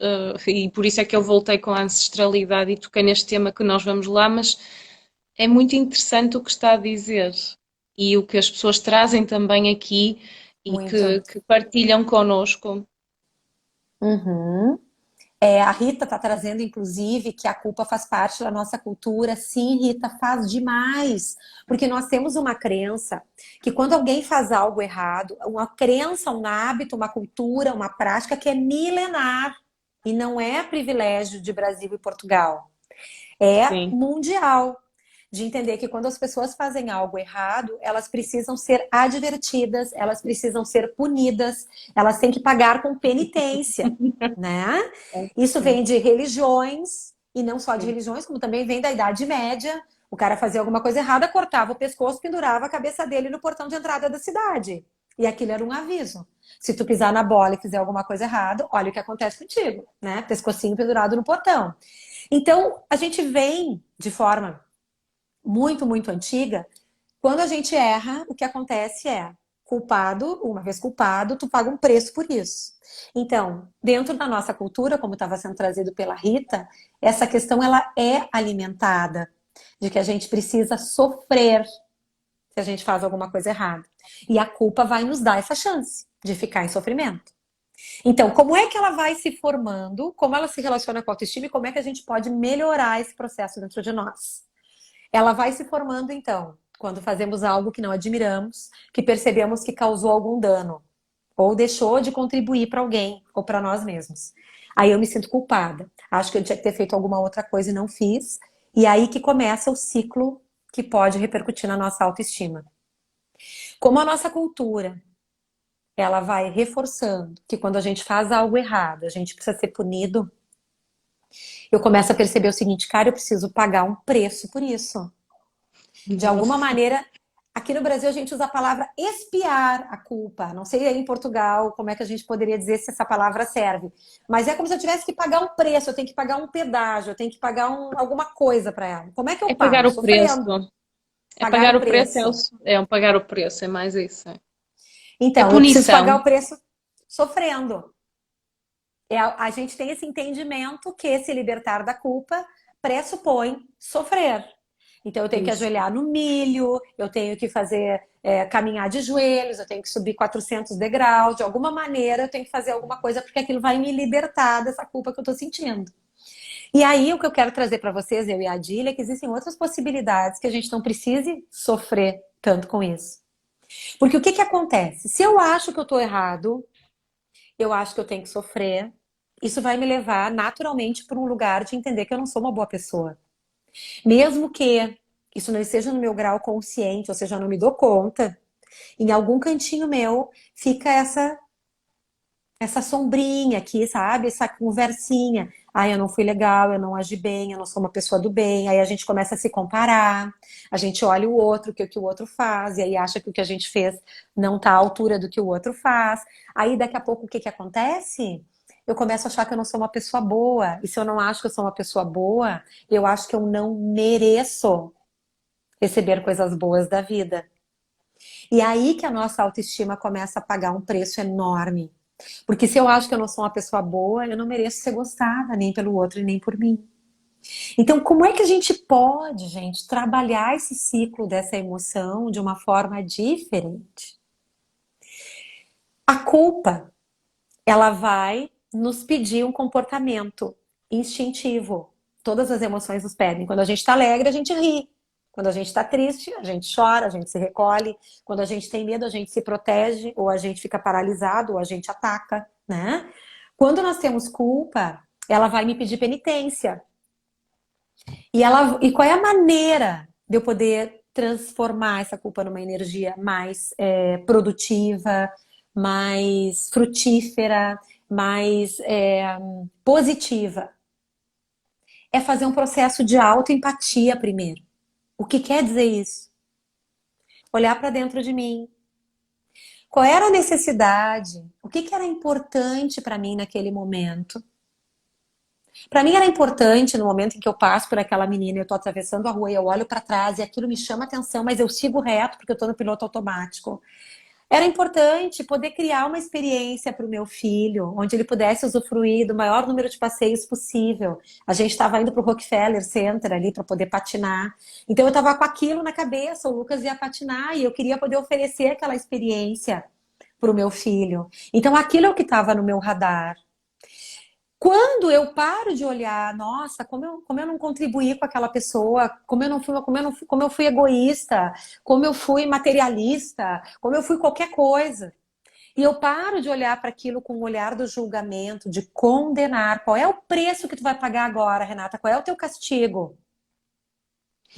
e por isso é que eu voltei com a ancestralidade e toquei neste tema que nós vamos lá, mas é muito interessante o que está a dizer e o que as pessoas trazem também aqui e Muito. que partilham connosco. Uhum. A Rita está trazendo, inclusive, que a culpa faz parte da nossa cultura. Sim, Rita, faz demais. Porque nós temos uma crença que quando alguém faz algo errado, uma crença, um hábito, uma cultura, uma prática que é milenar e não é privilégio de Brasil e Portugal, é Sim. mundial. De entender que quando as pessoas fazem algo errado, elas precisam ser advertidas, elas precisam ser punidas, elas têm que pagar com penitência, né? Isso Sim, vem de religiões, e não só de sim. religiões, como também vem da Idade Média. O cara fazia alguma coisa errada, cortava o pescoço, pendurava a cabeça dele no portão de entrada da cidade. E aquilo era um aviso. Se tu pisar na bola e fizer alguma coisa errada, olha o que acontece contigo, né? Pescocinho pendurado no portão. Então, a gente vem de forma muito, muito antiga. Quando a gente erra, o que acontece é culpado, uma vez culpado, tu paga um preço por isso. Então, dentro da nossa cultura, como estava sendo trazido pela Rita, essa questão ela é alimentada de que a gente precisa sofrer se a gente faz alguma coisa errada. E a culpa vai nos dar essa chance de ficar em sofrimento. Então, como é que ela vai se formando? Como ela se relaciona com a autoestima e como é que a gente pode melhorar esse processo dentro de nós? Ela vai se formando, então, quando fazemos algo que não admiramos, que percebemos que causou algum dano, ou deixou de contribuir para alguém, ou para nós mesmos. Aí eu me sinto culpada. Acho que eu tinha que ter feito alguma outra coisa e não fiz. E aí que começa o ciclo que pode repercutir na nossa autoestima. Como a nossa cultura, ela vai reforçando que quando a gente faz algo errado, a gente precisa ser punido, eu começo a perceber o seguinte, cara, eu preciso pagar um preço por isso. De alguma Nossa. maneira, aqui no Brasil a gente usa a palavra expiar a culpa. Não sei aí em Portugal como é que a gente poderia dizer se essa palavra serve. Mas é como se eu tivesse que pagar um preço, eu tenho que pagar um pedágio, eu tenho que pagar alguma coisa para ela. Como é que eu É pagar pago? o preço. Sofrendo. É Pagar pagar o o preço, preço. é um pagar o preço, é mais isso. É Então, eu preciso pagar punição. o preço sofrendo. A gente tem esse entendimento que se libertar da culpa pressupõe sofrer. Então, eu tenho que Isso. ajoelhar no milho, eu tenho que fazer caminhar de joelhos, eu tenho que subir 400 degraus, de alguma maneira eu tenho que fazer alguma coisa, porque aquilo vai me libertar dessa culpa que eu estou sentindo. E aí, o que eu quero trazer para vocês, eu e a Adília, é que existem outras possibilidades que a gente não precise sofrer tanto com isso. Porque o que que acontece? Se eu acho que eu estou errado, eu acho que eu tenho que sofrer, isso vai me levar naturalmente para um lugar de entender que eu não sou uma boa pessoa. Mesmo que isso não esteja no meu grau consciente, ou seja, eu não me dou conta, em algum cantinho meu fica essa sombrinha aqui, sabe? Essa conversinha. Ah, eu não fui legal, eu não agi bem, eu não sou uma pessoa do bem. Aí a gente começa a se comparar, a gente olha o outro, o que o outro faz, e aí acha que o que a gente fez não está à altura do que o outro faz. Aí daqui a pouco o que que acontece? Eu começo a achar que eu não sou uma pessoa boa. E se eu não acho que eu sou uma pessoa boa, eu acho que eu não mereço receber coisas boas da vida. E aí que a nossa autoestima começa a pagar um preço enorme. Porque se eu acho que eu não sou uma pessoa boa, eu não mereço ser gostada, nem pelo outro e nem por mim. Então, como é que a gente pode, gente, trabalhar esse ciclo dessa emoção de uma forma diferente? A culpa, ela vai nos pedir um comportamento instintivo. Todas as emoções nos pedem. Quando a gente está alegre, a gente ri. Quando a gente está triste, a gente chora, a gente se recolhe. Quando a gente tem medo, a gente se protege, ou a gente fica paralisado, ou a gente ataca, né? Quando nós temos culpa, ela vai me pedir penitência. E qual é a maneira de eu poder transformar essa culpa numa energia mais produtiva, mais frutífera, mais positiva? É fazer um processo de autoempatia primeiro. O que quer dizer isso? Olhar para dentro de mim. Qual era a necessidade? O que era importante para mim naquele momento? Para mim era importante no momento em que eu passo por aquela menina, eu tô atravessando a rua e eu olho para trás e aquilo me chama atenção, mas eu sigo reto porque eu tô no piloto automático. Era importante poder criar uma experiência para o meu filho, onde ele pudesse usufruir do maior número de passeios possível. A gente estava indo para o Rockefeller Center ali para poder patinar. Então eu estava com aquilo na cabeça, o Lucas ia patinar e eu queria poder oferecer aquela experiência para o meu filho. Então aquilo é o que estava no meu radar. Quando eu paro de olhar, nossa, como eu não contribuí com aquela pessoa, como eu fui egoísta, como eu fui materialista, como eu fui qualquer coisa. E eu paro de olhar para aquilo com o olhar do julgamento, de condenar. Qual é o preço que tu vai pagar agora, Renata? Qual é o teu castigo?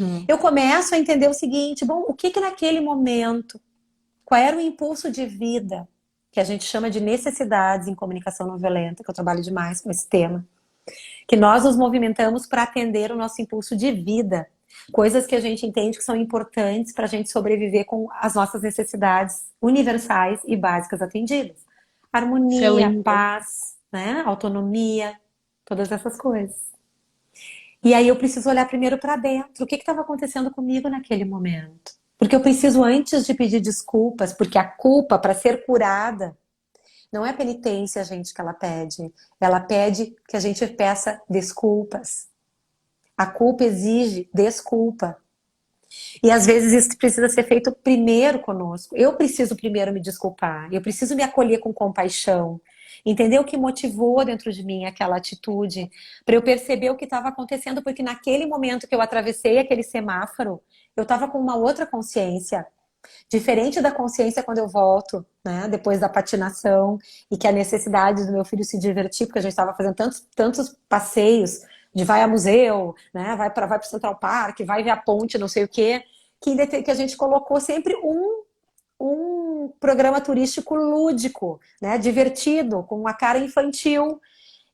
Hum. Eu começo a entender o seguinte, bom, o que naquele momento, qual era o impulso de vida, que a gente chama de necessidades em comunicação não violenta, que eu trabalho demais com esse tema, que nós nos movimentamos para atender o nosso impulso de vida, coisas que a gente entende que são importantes para a gente sobreviver com as nossas necessidades universais e básicas atendidas. Isso é Harmonia, lindo. paz, né? Autonomia, todas essas coisas. E aí eu preciso olhar primeiro para dentro. O que estava acontecendo comigo naquele momento? Porque eu preciso, antes de pedir desculpas, porque a culpa, para ser curada, não é penitência, gente, que ela pede. Ela pede que a gente peça desculpas. A culpa exige desculpa. E às vezes isso precisa ser feito primeiro conosco. Eu preciso primeiro me desculpar. Eu preciso me acolher com compaixão. Entender o que motivou dentro de mim aquela atitude. Para eu perceber o que estava acontecendo. Porque naquele momento que eu atravessei aquele semáforo, eu estava com uma outra consciência. Diferente da consciência quando eu volto, né, depois da patinação, e que a necessidade do meu filho se divertir, porque a gente estava fazendo tantos passeios, de vai a museu, né, vai pro Central Park, vai ver a ponte, não sei o quê, que a gente colocou sempre um programa turístico lúdico, né, divertido, com uma cara infantil.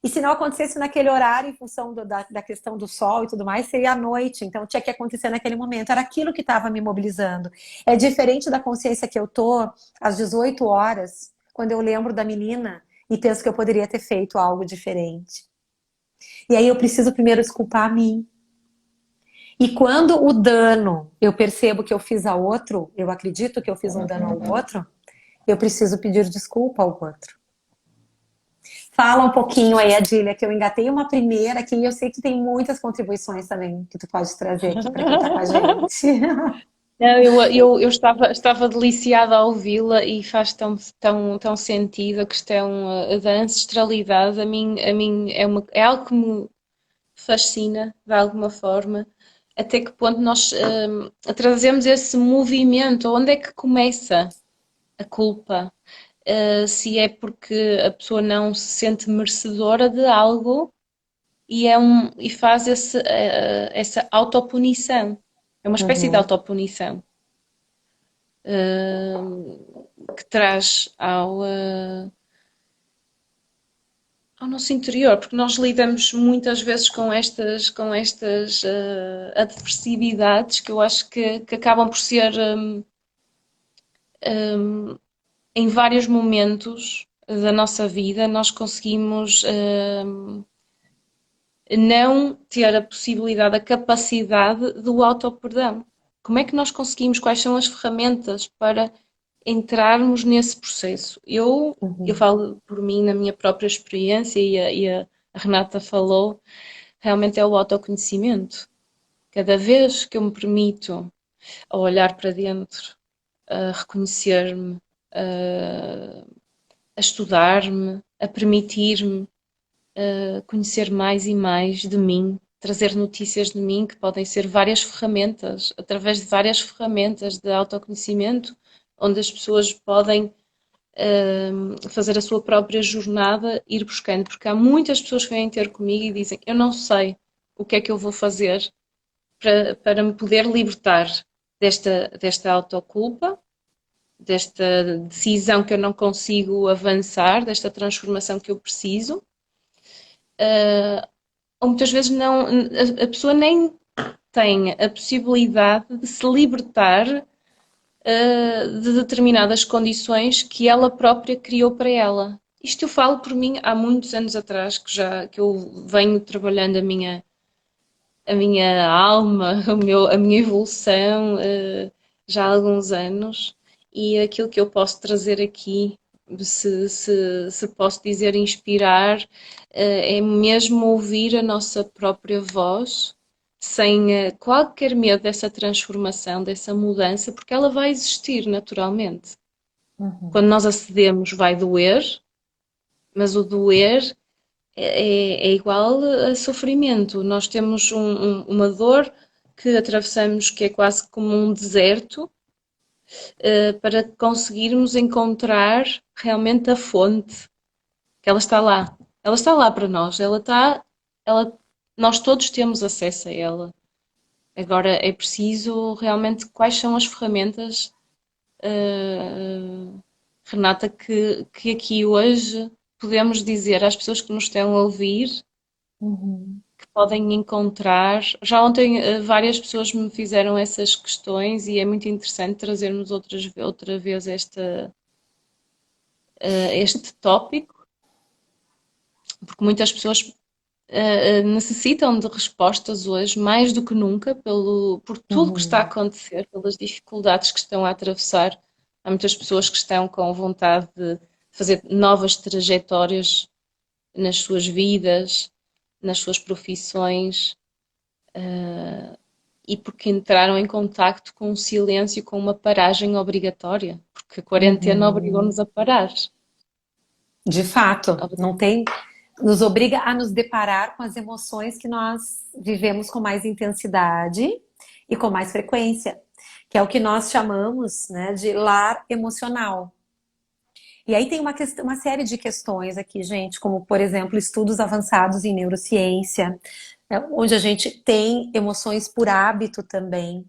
E se não acontecesse naquele horário, em função da questão do sol e tudo mais, seria à noite. Então tinha que acontecer naquele momento. Era aquilo que estava me mobilizando. É diferente da consciência que eu tô às 18 horas, quando eu lembro da menina e penso que eu poderia ter feito algo diferente. E aí eu preciso primeiro desculpar a mim. E quando o dano eu percebo que eu fiz a outro, eu acredito que eu fiz um dano ao outro, eu preciso pedir desculpa ao outro. Fala um pouquinho aí, Adília, que eu engatei uma primeira aqui e eu sei que tem muitas contribuições também que tu pode trazer aqui para contar com a gente. Não, eu estava deliciada a ouvi-la e faz tão sentido a questão da ancestralidade. A mim é algo que me fascina de alguma forma. Até que ponto nós trazemos esse movimento? Onde é que começa a culpa? Se é porque a pessoa não se sente merecedora de algo e faz essa autopunição. É uma espécie de Uhum, autopunição que traz ao nosso interior, porque nós lidamos muitas vezes com estas adversidades que eu acho que acabam por ser em vários momentos da nossa vida nós conseguimos não ter a possibilidade, a capacidade do auto-perdão. Como é que nós conseguimos? Quais são as ferramentas para entrarmos nesse processo? Eu uhum, falo por mim, na minha própria experiência, e a Renata falou, realmente é o autoconhecimento. Cada vez que eu me permito a olhar para dentro, a reconhecer-me, a estudar-me, a permitir-me conhecer mais e mais de mim, trazer notícias de mim que podem ser várias ferramentas, através de várias ferramentas de autoconhecimento, onde as pessoas podem fazer a sua própria jornada, ir buscando, porque há muitas pessoas que vêm ter comigo e dizem: eu não sei o que é que eu vou fazer para me poder libertar desta autoculpa, desta decisão que eu não consigo avançar, desta transformação que eu preciso. Ou muitas vezes não, a pessoa nem tem a possibilidade de se libertar de determinadas condições que ela própria criou para ela. Isto eu falo por mim há muitos anos atrás, que eu venho trabalhando a minha alma, a minha evolução já há alguns anos, e aquilo que eu posso trazer aqui, se posso dizer inspirar, é mesmo ouvir a nossa própria voz, sem qualquer medo dessa transformação, dessa mudança, porque ela vai existir naturalmente. Uhum, Quando nós acedemos, vai doer, mas o doer é igual a sofrimento. Nós temos uma dor que atravessamos que é quase como um deserto, para conseguirmos encontrar realmente a fonte, que ela está lá. Ela está lá para nós, ela, nós todos temos acesso a ela. Agora é preciso realmente quais são as ferramentas, Renata, que aqui hoje podemos dizer às pessoas que nos estão a ouvir uhum, que podem encontrar. Já ontem várias pessoas me fizeram essas questões e é muito interessante trazermos outra vez este tópico, porque muitas pessoas necessitam de respostas hoje, mais do que nunca, por tudo que está a uhum, acontecer, pelas dificuldades que estão a atravessar. Há muitas pessoas que estão com vontade de fazer novas trajetórias nas suas vidas, nas suas profissões, e porque entraram em contacto com o silêncio, com uma paragem obrigatória, porque a quarentena uhum. obrigou-nos a parar. De fato, não tem, nos obriga a nos deparar com as emoções que nós vivemos com mais intensidade e com mais frequência, que é o que nós chamamos, né, de lar emocional. E aí tem uma série de questões aqui, gente, como, por exemplo, estudos avançados em neurociência, onde a gente tem emoções por hábito também.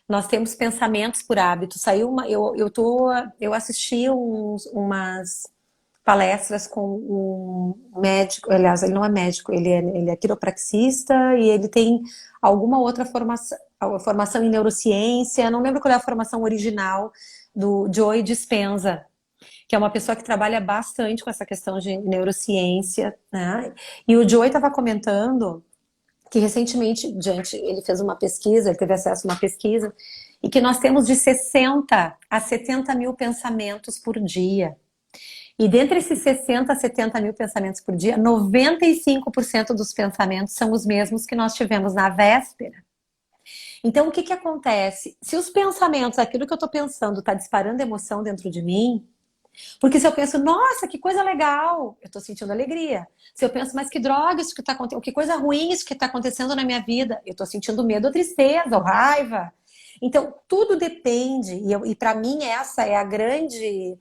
Nós temos pensamentos por hábito. Saiu uma, eu assisti umas palestras com um médico, aliás, ele não é médico, ele é quiropraxista e ele tem alguma outra formação em neurociência, não lembro qual é a formação original do Joe Dispenza, que é uma pessoa que trabalha bastante com essa questão de neurociência, né? E o Joe estava comentando que recentemente, gente, ele fez uma pesquisa, ele teve acesso a uma pesquisa, e que nós temos de 60 a 70 mil pensamentos por dia. E dentre esses 60 a 70 mil pensamentos por dia, 95% dos pensamentos são os mesmos que nós tivemos na véspera. Então, o que que acontece? Se os pensamentos, aquilo que eu estou pensando, está disparando emoção dentro de mim, porque se eu penso, nossa, que coisa legal, eu estou sentindo alegria. Se eu penso, mas que droga isso que está acontecendo, que coisa ruim isso que está acontecendo na minha vida, eu estou sentindo medo ou tristeza ou raiva. Então, tudo depende, e para mim essa é a grande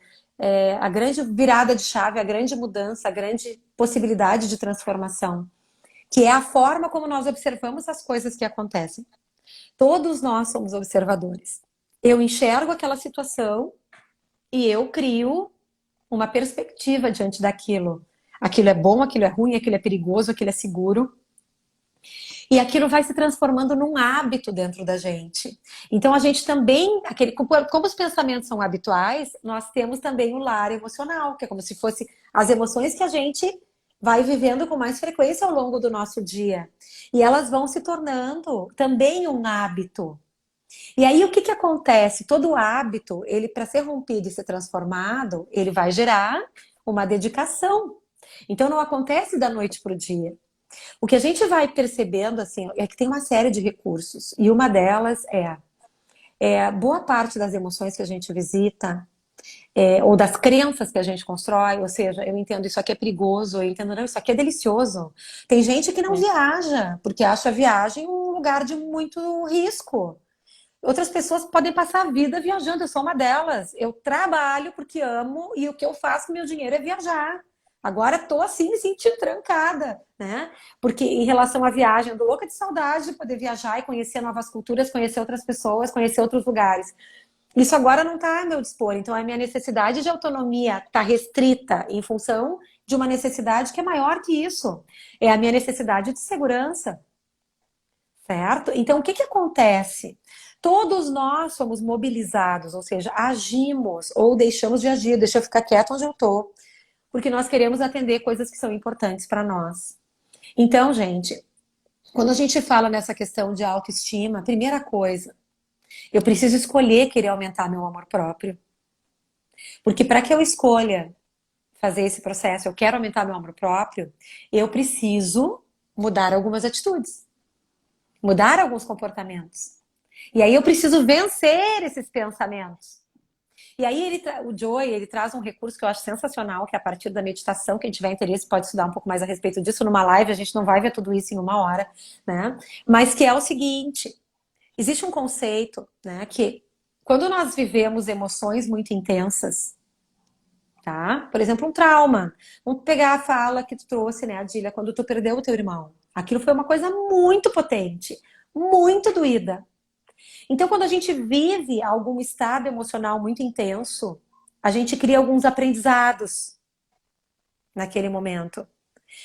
virada de chave, a grande mudança, a grande possibilidade de transformação, que é a forma como nós observamos as coisas que acontecem. Todos nós somos observadores. Eu enxergo aquela situação e eu crio uma perspectiva diante daquilo. Aquilo é bom, aquilo é ruim, aquilo é perigoso, aquilo é seguro. E aquilo vai se transformando num hábito dentro da gente. Então a gente também, como os pensamentos são habituais, nós temos também o lar emocional, que é como se fosse as emoções que a gente vai vivendo com mais frequência ao longo do nosso dia. E elas vão se tornando também um hábito. E aí o que que acontece? Todo hábito, ele para ser rompido e ser transformado, ele vai gerar uma dedicação. Então não acontece da noite para o dia. O que a gente vai percebendo assim é que tem uma série de recursos e uma delas é boa parte das emoções que a gente visita, ou das crenças que a gente constrói, ou seja, eu entendo isso aqui é perigoso, eu entendo não, isso aqui é delicioso. Tem gente que não É. viaja porque acha a viagem um lugar de muito risco. Outras pessoas podem passar a vida viajando, eu sou uma delas. Eu trabalho porque amo e o que eu faço com meu dinheiro é viajar. Agora estou assim me sentindo trancada, né? Porque em relação à viagem, eu tô louca de saudade de poder viajar e conhecer novas culturas, conhecer outras pessoas, conhecer outros lugares. Isso agora não está a meu dispor. Então, a minha necessidade de autonomia está restrita em função de uma necessidade que é maior que isso. É a minha necessidade de segurança, certo? Então, o que que acontece? Todos nós somos mobilizados, ou seja, agimos ou deixamos de agir, deixa eu ficar quieto onde eu estou, porque nós queremos atender coisas que são importantes para nós. Então, gente, quando a gente fala nessa questão de autoestima, primeira coisa, eu preciso escolher querer aumentar meu amor próprio. Porque para que eu escolha fazer esse processo, eu quero aumentar meu amor próprio, eu preciso mudar algumas atitudes, mudar alguns comportamentos. E aí eu preciso vencer esses pensamentos. E aí o Joy, ele traz um recurso que eu acho sensacional, que é a partir da meditação, quem tiver interesse pode estudar um pouco mais a respeito disso numa live, a gente não vai ver tudo isso em uma hora, né? Mas que é o seguinte, existe um conceito, né, que quando nós vivemos emoções muito intensas, tá? Por exemplo, um trauma. Vamos pegar a fala que tu trouxe, né, Adília, quando tu perdeu o teu irmão. Aquilo foi uma coisa muito potente, muito doída. Então, quando a gente vive algum estado emocional muito intenso, a gente cria alguns aprendizados naquele momento.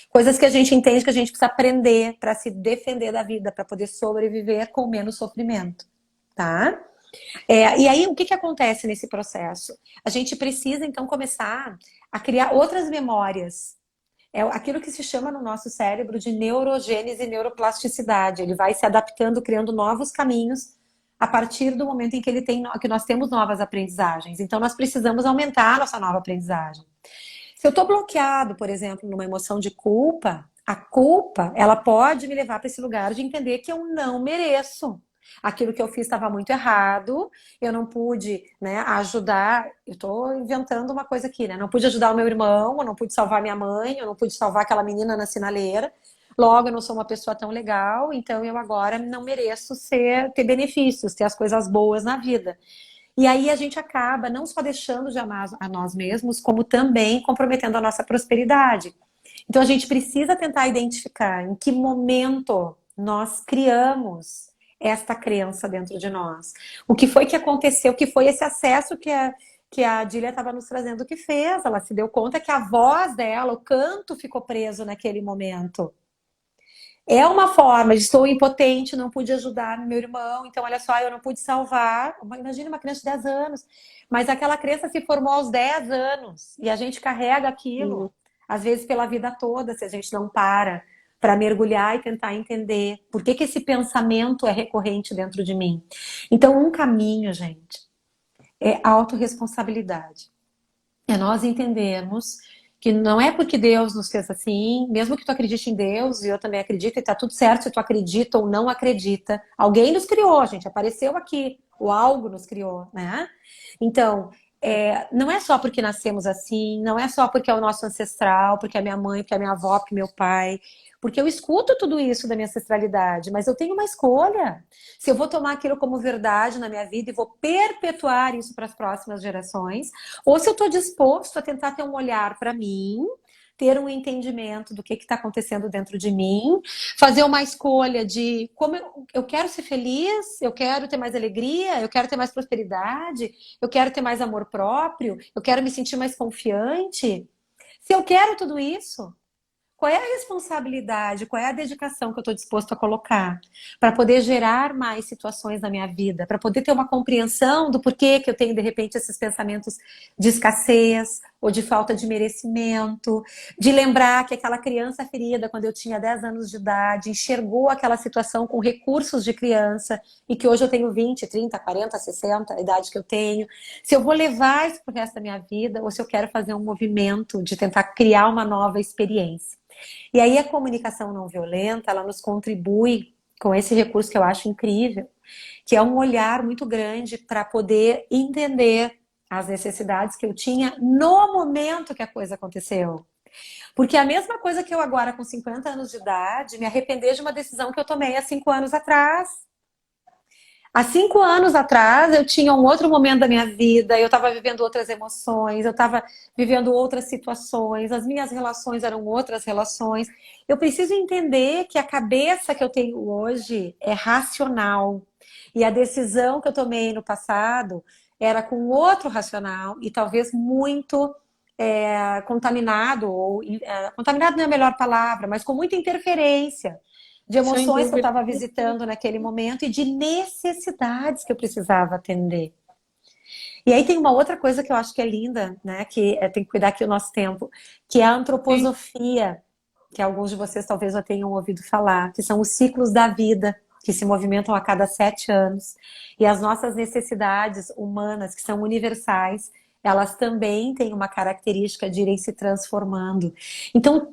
Coisas que a gente entende que a gente precisa aprender para se defender da vida, para poder sobreviver com menos sofrimento, tá? E aí, o que que acontece nesse processo? A gente precisa, então, começar a criar outras memórias. É aquilo que se chama no nosso cérebro de neurogênese e neuroplasticidade. Ele vai se adaptando, criando novos caminhos a partir do momento em que que nós temos novas aprendizagens. Então, nós precisamos aumentar a nossa nova aprendizagem. Se eu estou bloqueado, por exemplo, numa emoção de culpa, a culpa, ela pode me levar para esse lugar de entender que eu não mereço. Aquilo que eu fiz estava muito errado, eu não pude, né, ajudar. Eu estou inventando uma coisa aqui, né? Não pude ajudar o meu irmão, eu não pude salvar minha mãe, eu não pude salvar aquela menina na sinaleira. Logo, eu não sou uma pessoa tão legal, então eu agora não mereço ter benefícios, ter as coisas boas na vida. E aí a gente acaba não só deixando de amar a nós mesmos, como também comprometendo a nossa prosperidade. Então a gente precisa tentar identificar em que momento nós criamos esta crença dentro de nós. O que foi que aconteceu, o que foi esse acesso que a Dília estava nos trazendo que fez. Ela se deu conta que a voz dela, o canto ficou preso naquele momento. É uma forma de estou impotente, não pude ajudar meu irmão, então olha só, eu não pude salvar. Imagina uma criança de 10 anos, mas aquela criança se formou aos 10 anos e a gente carrega aquilo, às vezes pela vida toda, se a gente não para mergulhar e tentar entender por que que esse pensamento é recorrente dentro de mim. Então, um caminho, gente, é autorresponsabilidade. É nós entendermos que não é porque Deus nos fez assim, mesmo que tu acredite em Deus, e eu também acredito, e tá tudo certo se tu acredita ou não acredita. Alguém nos criou, a gente apareceu aqui, o algo nos criou, né? Então, não é só porque nascemos assim, não é só porque é o nosso ancestral, porque é minha mãe, porque é minha avó, porque é meu pai, porque eu escuto tudo isso da minha ancestralidade, mas eu tenho uma escolha. Se eu vou tomar aquilo como verdade na minha vida e vou perpetuar isso para as próximas gerações, ou se eu estou disposto a tentar ter um olhar para mim, ter um entendimento do que está acontecendo dentro de mim, fazer uma escolha de como eu quero ser feliz, eu quero ter mais alegria, eu quero ter mais prosperidade, eu quero ter mais amor próprio, eu quero me sentir mais confiante. Se eu quero tudo isso, qual é a responsabilidade, qual é a dedicação que eu estou disposto a colocar para poder gerar mais situações na minha vida, para poder ter uma compreensão do porquê que eu tenho, de repente, esses pensamentos de escassez ou de falta de merecimento, de lembrar que aquela criança ferida, quando eu tinha 10 anos de idade, enxergou aquela situação com recursos de criança e que hoje eu tenho 20, 30, 40, 60, a idade que eu tenho. Se eu vou levar isso para o resto da minha vida ou se eu quero fazer um movimento de tentar criar uma nova experiência. E aí a comunicação não violenta, ela nos contribui com esse recurso que eu acho incrível, que é um olhar muito grande para poder entender as necessidades que eu tinha no momento que a coisa aconteceu. Porque é a mesma coisa que eu agora, com 50 anos de idade, me arrepender de uma decisão que eu tomei há 5 anos atrás. Há 5 anos atrás, eu tinha um outro momento da minha vida, eu estava vivendo outras emoções, eu estava vivendo outras situações, as minhas relações eram outras relações. Eu preciso entender que a cabeça que eu tenho hoje é racional. E a decisão que eu tomei no passado era com outro racional e talvez muito contaminado, ou contaminado não é a melhor palavra, mas com muita interferência de Sem emoções que eu dúvida. estava visitando naquele momento e de necessidades que eu precisava atender. E aí tem uma outra coisa que eu acho que é linda, né? Que tem que cuidar aqui o nosso tempo, que é a Sim. antroposofia, que alguns de vocês talvez já tenham ouvido falar, que são os ciclos da vida, que se movimentam a cada 7 anos. E as nossas necessidades humanas, que são universais, elas também têm uma característica de irem se transformando. Então,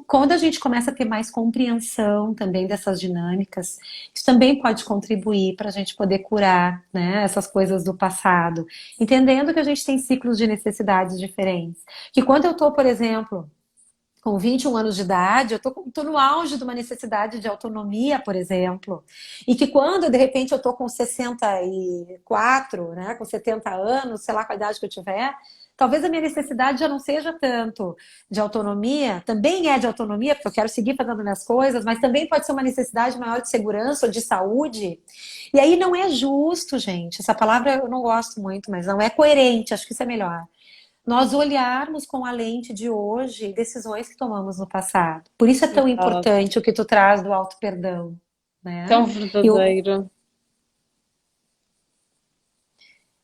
quando a gente começa a ter mais compreensão também dessas dinâmicas, isso também pode contribuir para a gente poder curar, né, essas coisas do passado, entendendo que a gente tem ciclos de necessidades diferentes. Que quando eu estou, por exemplo, com 21 anos de idade, eu tô no auge de uma necessidade de autonomia, por exemplo. E que quando, de repente, eu tô com 64, né, com 70 anos, sei lá qual idade que eu tiver, talvez a minha necessidade já não seja tanto de autonomia, também é de autonomia, porque eu quero seguir fazendo minhas coisas, mas também pode ser uma necessidade maior de segurança ou de saúde. E aí não é justo, gente. Essa palavra eu não gosto muito, mas não é coerente, acho que isso é melhor nós olharmos com a lente de hoje decisões que tomamos no passado. Por isso é tão Verdade. importante o que tu traz do auto-perdão, né? Tão E o, verdadeiro.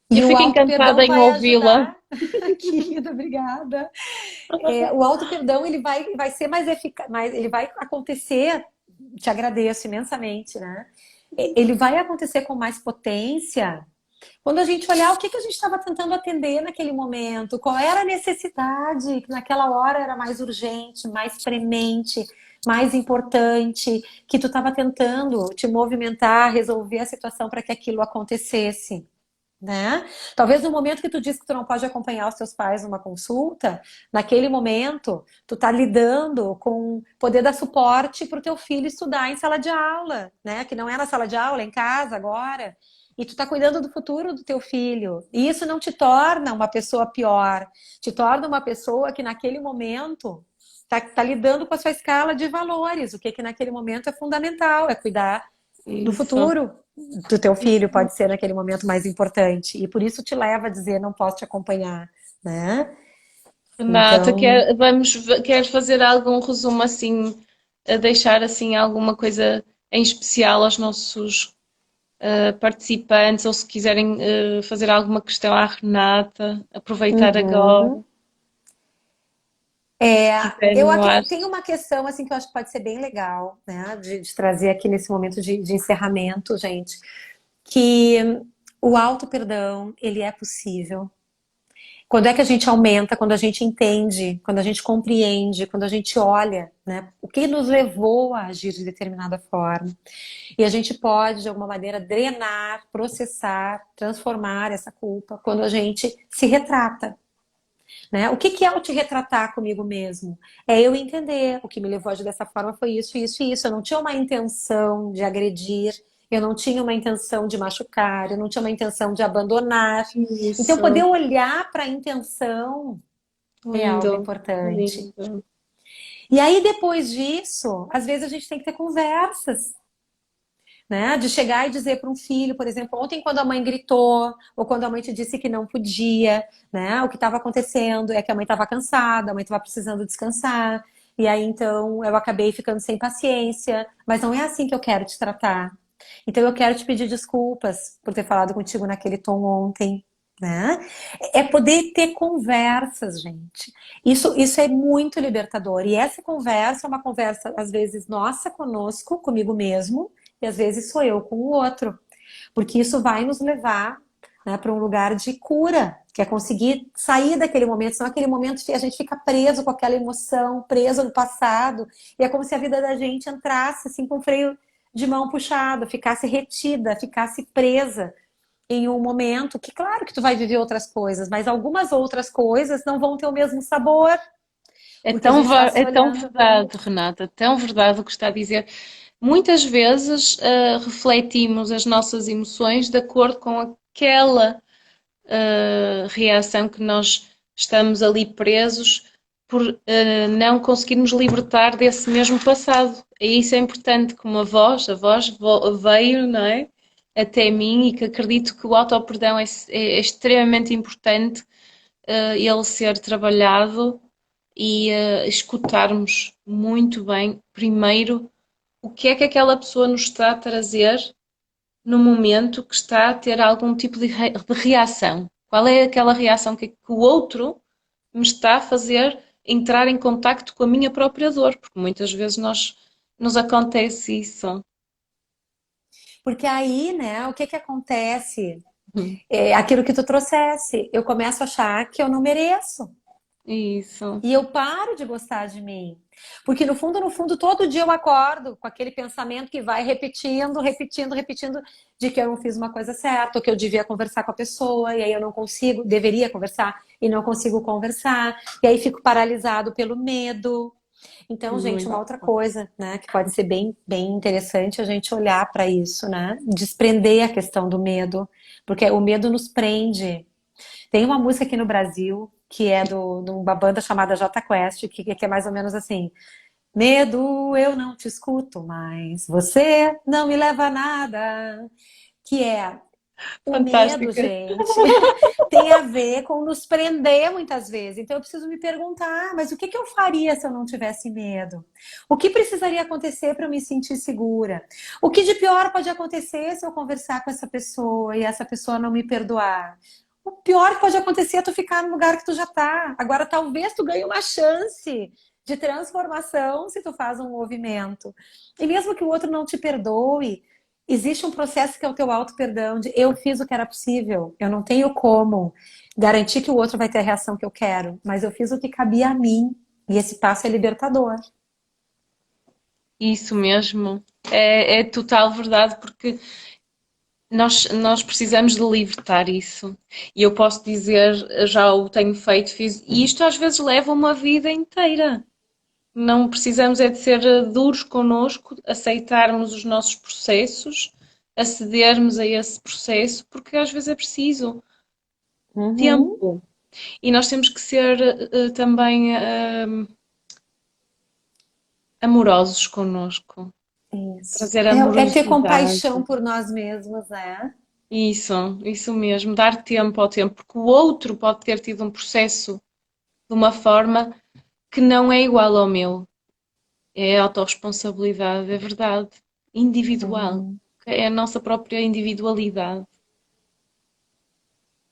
Eu e o fico encantada auto-perdão em vai ouvi-la. ajudar. Querida, obrigada. O auto-perdão ele vai ser mais eficaz, ele vai acontecer, te agradeço imensamente, né? Ele vai acontecer com mais potência quando a gente olhar o que que a gente estava tentando atender naquele momento, qual era a necessidade que naquela hora era mais urgente, mais premente, mais importante, que tu estava tentando te movimentar, resolver a situação para que aquilo acontecesse. Né? Talvez no momento que tu diz que tu não pode acompanhar os teus pais numa consulta, naquele momento tu tá lidando com poder dar suporte para o teu filho estudar em sala de aula, né? Que não é na sala de aula, é em casa agora. E tu tá cuidando do futuro do teu filho. E isso não te torna uma pessoa pior, te torna uma pessoa que naquele momento tá lidando com a sua escala de valores. O que que naquele momento é fundamental, é cuidar do Isso. futuro do teu filho pode ser naquele momento mais importante. E por isso te leva a dizer, não posso te acompanhar, né? Renata, Então, queres fazer algum resumo assim, a deixar assim alguma coisa em especial aos nossos participantes, ou se quiserem fazer alguma questão à Renata, aproveitar agora, uhum. se quiserem, eu acho. Tem uma questão assim que eu acho que pode ser bem legal, né? De trazer aqui nesse momento de encerramento, gente, que o auto-perdão, ele é possível. Quando é que a gente aumenta, quando a gente entende, quando a gente compreende, quando a gente olha, né, o que nos levou a agir de determinada forma. E a gente pode, de alguma maneira, drenar, processar, transformar essa culpa quando a gente se retrata. Né? O que que é o te retratar comigo mesmo? É eu entender o que me levou a agir dessa forma foi isso, isso e isso. Eu não tinha uma intenção de agredir, eu não tinha uma intenção de machucar, eu não tinha uma intenção de abandonar. Então, poder Isso, olhar para a intenção é algo lindo, importante. lindo. E aí, depois disso, às vezes a gente tem que ter conversas, né? De chegar e dizer para um filho, por exemplo, ontem quando a mãe gritou, ou quando a mãe te disse que não podia, né? O que estava acontecendo é que a mãe estava cansada, a mãe estava precisando descansar, e aí então eu acabei ficando sem paciência, mas não é assim que eu quero te tratar. Então eu quero te pedir desculpas por ter falado contigo naquele tom ontem. Né? É poder ter conversas, gente. Isso é muito libertador. E essa conversa é uma conversa, às vezes, nossa conosco, comigo mesmo, e às vezes sou eu com o outro. Porque isso vai nos levar, né, para um lugar de cura, que é conseguir sair daquele momento, senão aquele momento a gente fica preso com aquela emoção, preso no passado, e é como se a vida da gente entrasse assim com o freio de mão puxado, ficasse retida, ficasse presa em um momento que, claro que tu vai viver outras coisas, mas algumas outras coisas não vão ter o mesmo sabor, porque a gente está se É tão olhando. verdade, Renata, tão verdade o que está a dizer. muitas vezes refletimos as nossas emoções de acordo com aquela reação que nós estamos ali presos por não conseguirmos libertar desse mesmo passado. E isso é importante, como a voz veio, não é? Até mim e que acredito que o autoperdão é extremamente importante ele ser trabalhado e escutarmos muito bem, primeiro, o que é que aquela pessoa nos está a trazer no momento que está a ter algum tipo de reação. Qual é aquela reação que o outro me está a fazer entrar em contacto com a minha própria dor? Porque muitas vezes nos acontece isso. Porque aí, né, o que que acontece? Uhum. É aquilo que tu trouxesse. Eu começo a achar que eu não mereço. Isso, E eu paro de gostar de mim. Porque no fundo, todo dia eu acordo com aquele pensamento que vai repetindo, repetindo, repetindo, de que eu não fiz uma coisa certa, ou que eu devia conversar com a pessoa, e aí eu não consigo, deveria conversar, e não consigo conversar, e aí fico paralisado pelo medo. Então, gente, muito. uma outra coisa, né, que pode ser bem interessante a gente olhar para isso, né? Desprender a questão do medo, porque o medo nos prende. Tem uma música aqui no Brasil que é de uma banda chamada Jota Quest, que é mais ou menos assim: Medo, eu não te escuto mais, você não me leva a nada. Que é o medo, Fantástica. gente, tem a ver com nos prender muitas vezes. Então eu preciso me perguntar, mas o que que eu faria se eu não tivesse medo? O que precisaria acontecer para eu me sentir segura? O que de pior pode acontecer se eu conversar com essa pessoa e essa pessoa não me perdoar? O pior que pode acontecer é tu ficar no lugar que tu já tá. Agora talvez tu ganhe uma chance de transformação se tu faz um movimento. E mesmo que o outro não te perdoe, existe um processo que é o teu auto-perdão, de eu fiz o que era possível, eu não tenho como garantir que o outro vai ter a reação que eu quero, mas eu fiz o que cabia a mim, e esse passo é libertador. Isso mesmo. É total verdade, porque nós precisamos de libertar isso. E eu posso dizer, já o tenho feito, fiz, e isto às vezes leva uma vida inteira. Não precisamos é de ser duros connosco, aceitarmos os nossos processos, acedermos a esse processo, porque às vezes é preciso Uhum. tempo. E nós temos que ser também amorosos connosco, Isso. trazer É ter amorosidade. compaixão por nós mesmos, né? Isso mesmo, dar tempo ao tempo, porque o outro pode ter tido um processo de uma forma que não é igual ao meu. É autorresponsabilidade, é verdade. Individual. Uhum. É a nossa própria individualidade.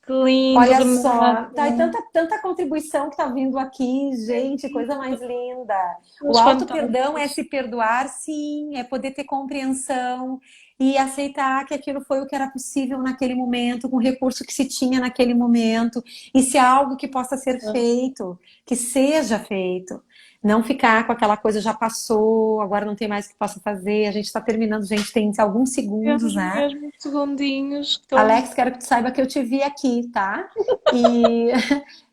Que lindo, Olha só, Renata. tá aí tanta contribuição que tá vindo aqui, gente, coisa mais linda. O Mas auto-perdão é fantásticos. se perdoar, sim, é poder ter compreensão e aceitar que aquilo foi o que era possível naquele momento, com o recurso que se tinha naquele momento, e se há algo que possa ser feito, que seja feito. Não ficar com aquela coisa já passou, agora não tem mais o que possa fazer. A gente está terminando, gente, tem alguns segundos, Temos né? mesmo segundinhos que estão. Alex, quero que tu saiba que eu te vi aqui, tá? E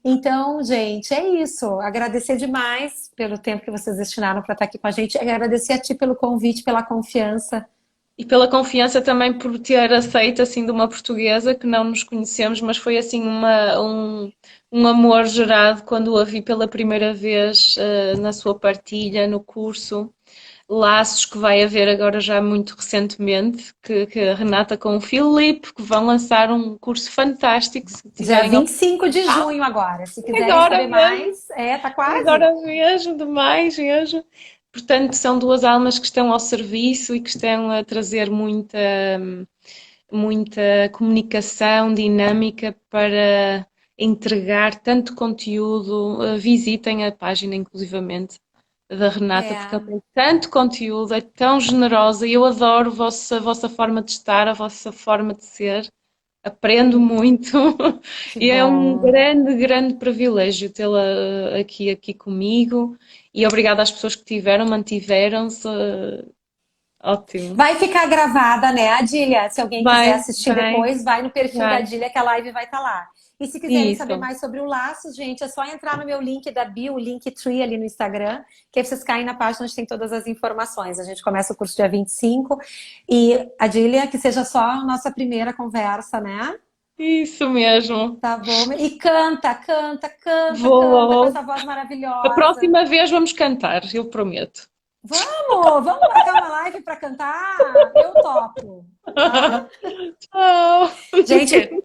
então, gente, é isso. Agradecer demais pelo tempo que vocês destinaram para estar aqui com a gente. Agradecer a ti pelo convite, pela confiança. E pela confiança também por ter aceito assim de uma portuguesa que não nos conhecemos, mas foi assim um amor gerado quando a vi pela primeira vez na sua partilha, no curso. Laços que vai haver agora já muito recentemente, que a Renata com o Filipe, que vão lançar um curso fantástico, se Dia tiverem a 25 de oportunidade. junho agora. Se quiserem Agora saber mesmo, mais, tá quase. agora mesmo, demais mesmo. Portanto, são duas almas que estão ao serviço e que estão a trazer muita comunicação dinâmica para entregar tanto conteúdo. Visitem a página, inclusivamente, da Renata, porque ela É, tem tanto conteúdo, é tão generosa e eu adoro a vossa forma de estar, a vossa forma de ser. Aprendo muito que e é um bom. grande privilégio tê-la aqui comigo e obrigada às pessoas que tiveram, mantiveram-se. Ótimo. Vai ficar gravada, né, Adília? Se alguém quiser Vai, assistir vai, depois, vai no perfil da vai. Adília, que a live vai estar lá. E se quiserem saber Isso. mais sobre o Laços, gente, é só entrar no meu link da bio, o Linktree ali no Instagram, que aí vocês caem na página onde tem todas as informações. A gente começa o curso dia 25. E, Adília, que seja só a nossa primeira conversa, né? Isso mesmo. Tá bom? E canta, canta, canta, canta com essa Vou. voz A maravilhosa. próxima vez vamos cantar, eu prometo. Vamos marcar uma live para cantar? Eu topo, tá? Tchau. Gente,